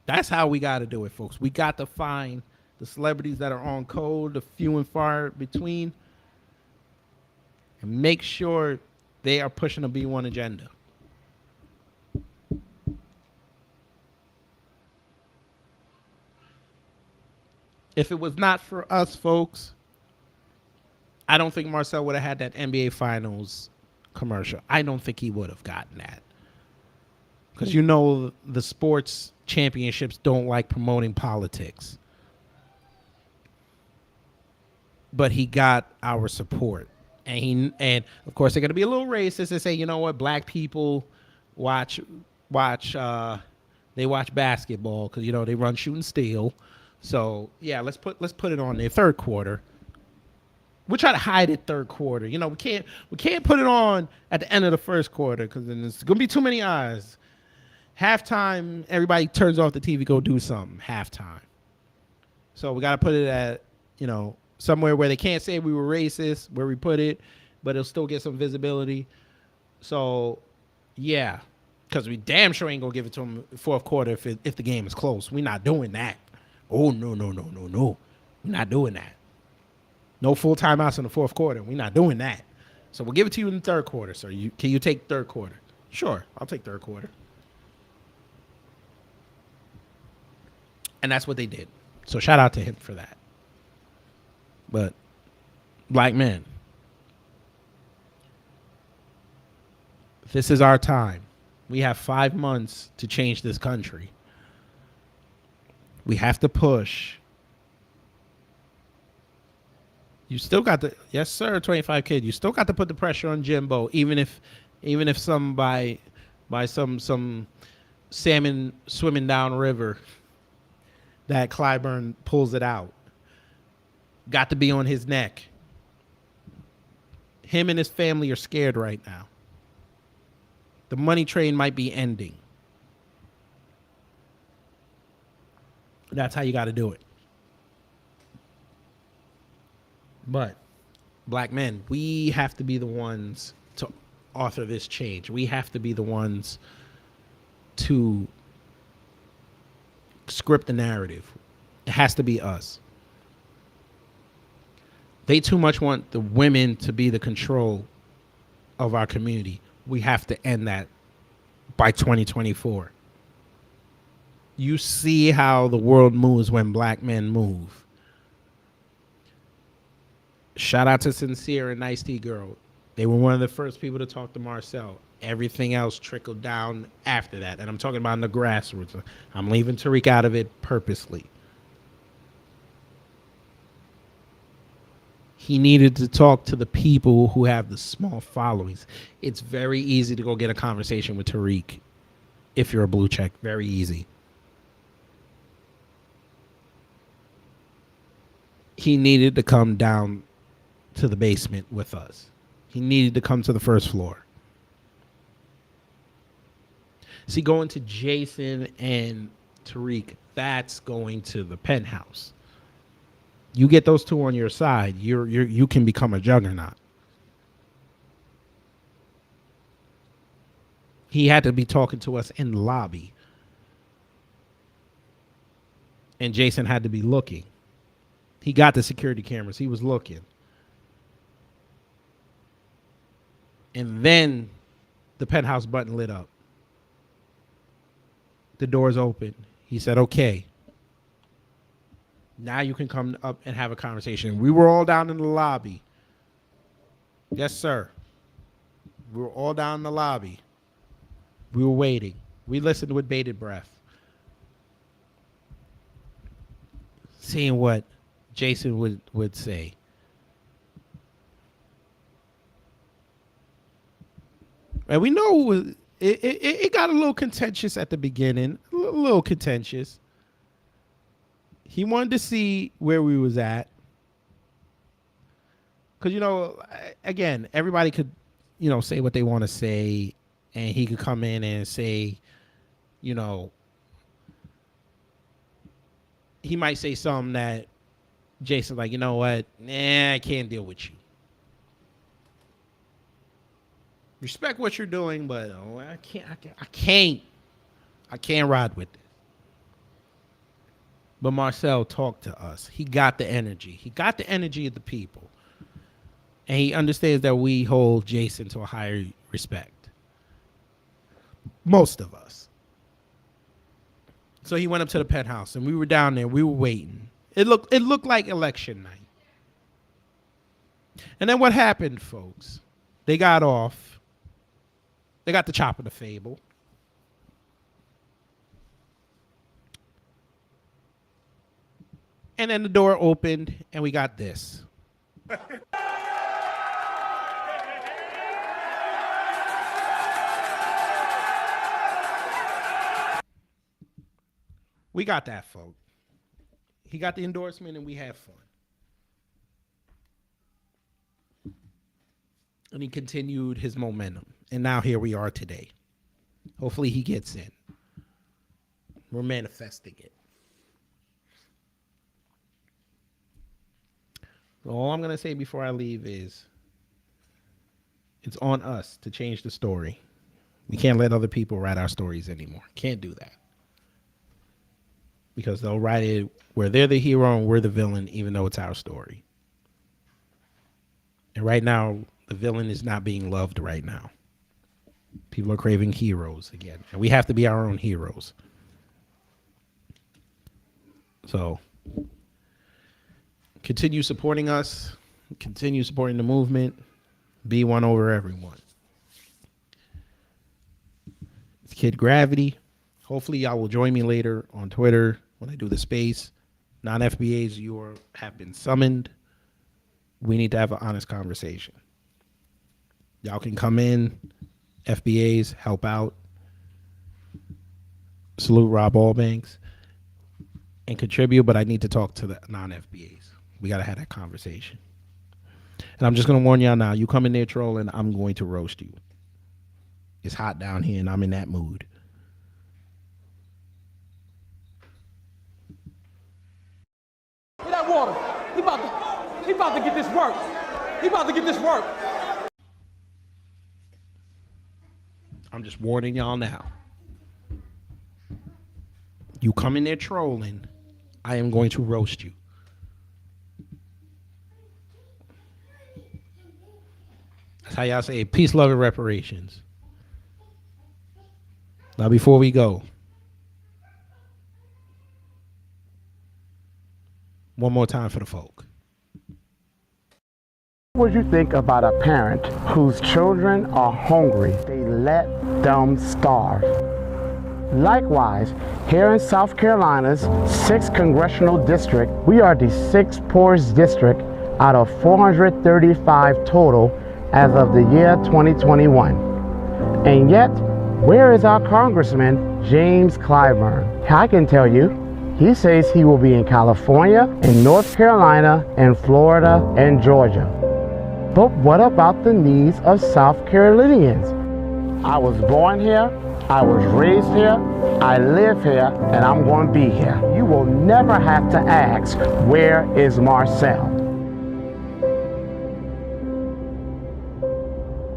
That's how we got to do it, folks. We got to find the celebrities that are on code, the few and far between, and make sure they are pushing a B1 agenda. If it was not for us, folks, I don't think Marcel would have had that NBA Finals commercial. I don't think he would have gotten that. Because you know the sports championships don't like promoting politics. But he got our support. And of course they're going to be a little racist and say, you know what, black people watch basketball because, you know, they run, shoot, and steal. So yeah, let's put it on the third quarter. We'll try to hide it third quarter. You know, we can't put it on at the end of the first quarter because then there's gonna be too many eyes. Halftime, everybody turns off the TV, go do something. Halftime. So we gotta put it at, you know, somewhere where they can't say we were racist, where we put it, but it'll still get some visibility. So yeah, because we damn sure ain't gonna give it to them fourth quarter if the game is close. We're not doing that. Oh, no. We're not doing that. No full timeouts in the fourth quarter. We're not doing that. So we'll give it to you in the third quarter. So can you take third quarter? Sure, I'll take third quarter. And that's what they did. So shout out to him for that. But black men, this is our time. We have 5 months to change this country. We have to push. You still got to, yes sir, 25 kid. You still got to put the pressure on Jimbo, even if some by some salmon swimming down river that Clyburn pulls it out. Got to be on his neck. Him and his family are scared right now. The money train might be ending. That's how you got to do it. But black men, we have to be the ones to author this change. We have to be the ones to script the narrative. It has to be us. They too much want the women to be the control of our community. We have to end that by 2024. You see how the world moves when black men move. Shout out to Sincere and Nice T Girl. They were one of the first people to talk to Marcel. Everything else trickled down after that. And I'm talking about in the grassroots. I'm leaving Tariq out of it purposely. He needed to talk to the people who have the small followings. It's very easy to go get a conversation with Tariq if you're a blue check. Very easy. He needed to come down to the basement with us. He needed to come to the first floor. See, going to Jason and Tariq, that's going to the penthouse. You get those two on your side, you can become a juggernaut. He had to be talking to us in the lobby. And Jason had to be looking. He got the security cameras. He was looking. And then the penthouse button lit up. The doors open. He said, okay. Now you can come up and have a conversation. We were all down in the lobby. Yes, sir. We were all down in the lobby. We were waiting. We listened with bated breath. Seeing what Jason would say. And we know it got a little contentious at the beginning. A little contentious. He wanted to see where we was at. Because, again, everybody could, say what they want to say. And he could come in and say, he might say something that Jason's like, you know what? Nah, I can't deal with you. Respect what you're doing, but I can't ride with it. But Marcel talked to us. He got the energy. He got the energy of the people. And he understands that we hold Jason to a higher respect. Most of us. So he went up to the penthouse, and we were down there. We were waiting. It looked like election night. And then what happened, folks? They got off. They got the chop of the fable. And then the door opened, and we got this. We got that, folks. He got the endorsement, and we had fun. And he continued his momentum. And now here we are today. Hopefully he gets in. We're manifesting it. So all I'm going to say before I leave is it's on us to change the story. We can't let other people write our stories anymore. Can't do that. Because they'll write it where they're the hero and we're the villain, even though it's our story. And right now, the villain is not being loved right now. People are craving heroes again. And we have to be our own heroes. So, continue supporting us. Continue supporting the movement. Be one over everyone. It's Kid Gravity. Hopefully, y'all will join me later on Twitter when I do the space. Non-FBAs, have been summoned. We need to have an honest conversation. Y'all can come in. FBAs, help out. Salute Rob Allbanks. And contribute, but I need to talk to the non-FBAs. We got to have that conversation. And I'm just going to warn y'all now. You come in there trolling, I'm going to roast you. It's hot down here, and I'm in that mood. Get that water. He about to get this work. He about to get this work. I'm just warning y'all now. You come in there trolling, I am going to roast you. That's how y'all say peace, love, and reparations. Now before we go, one more time for the folk. What would you think about a parent whose children are hungry? They let them starve. Likewise, here in South Carolina's 6th Congressional District, we are the 6th poorest district out of 435 total as of the year 2021. And yet, where is our Congressman, James Clyburn? I can tell you, he says he will be in California, in North Carolina, and Florida, and Georgia. But what about the needs of South Carolinians? I was born here, I was raised here, I live here, and I'm going to be here. You will never have to ask, where is Marcel?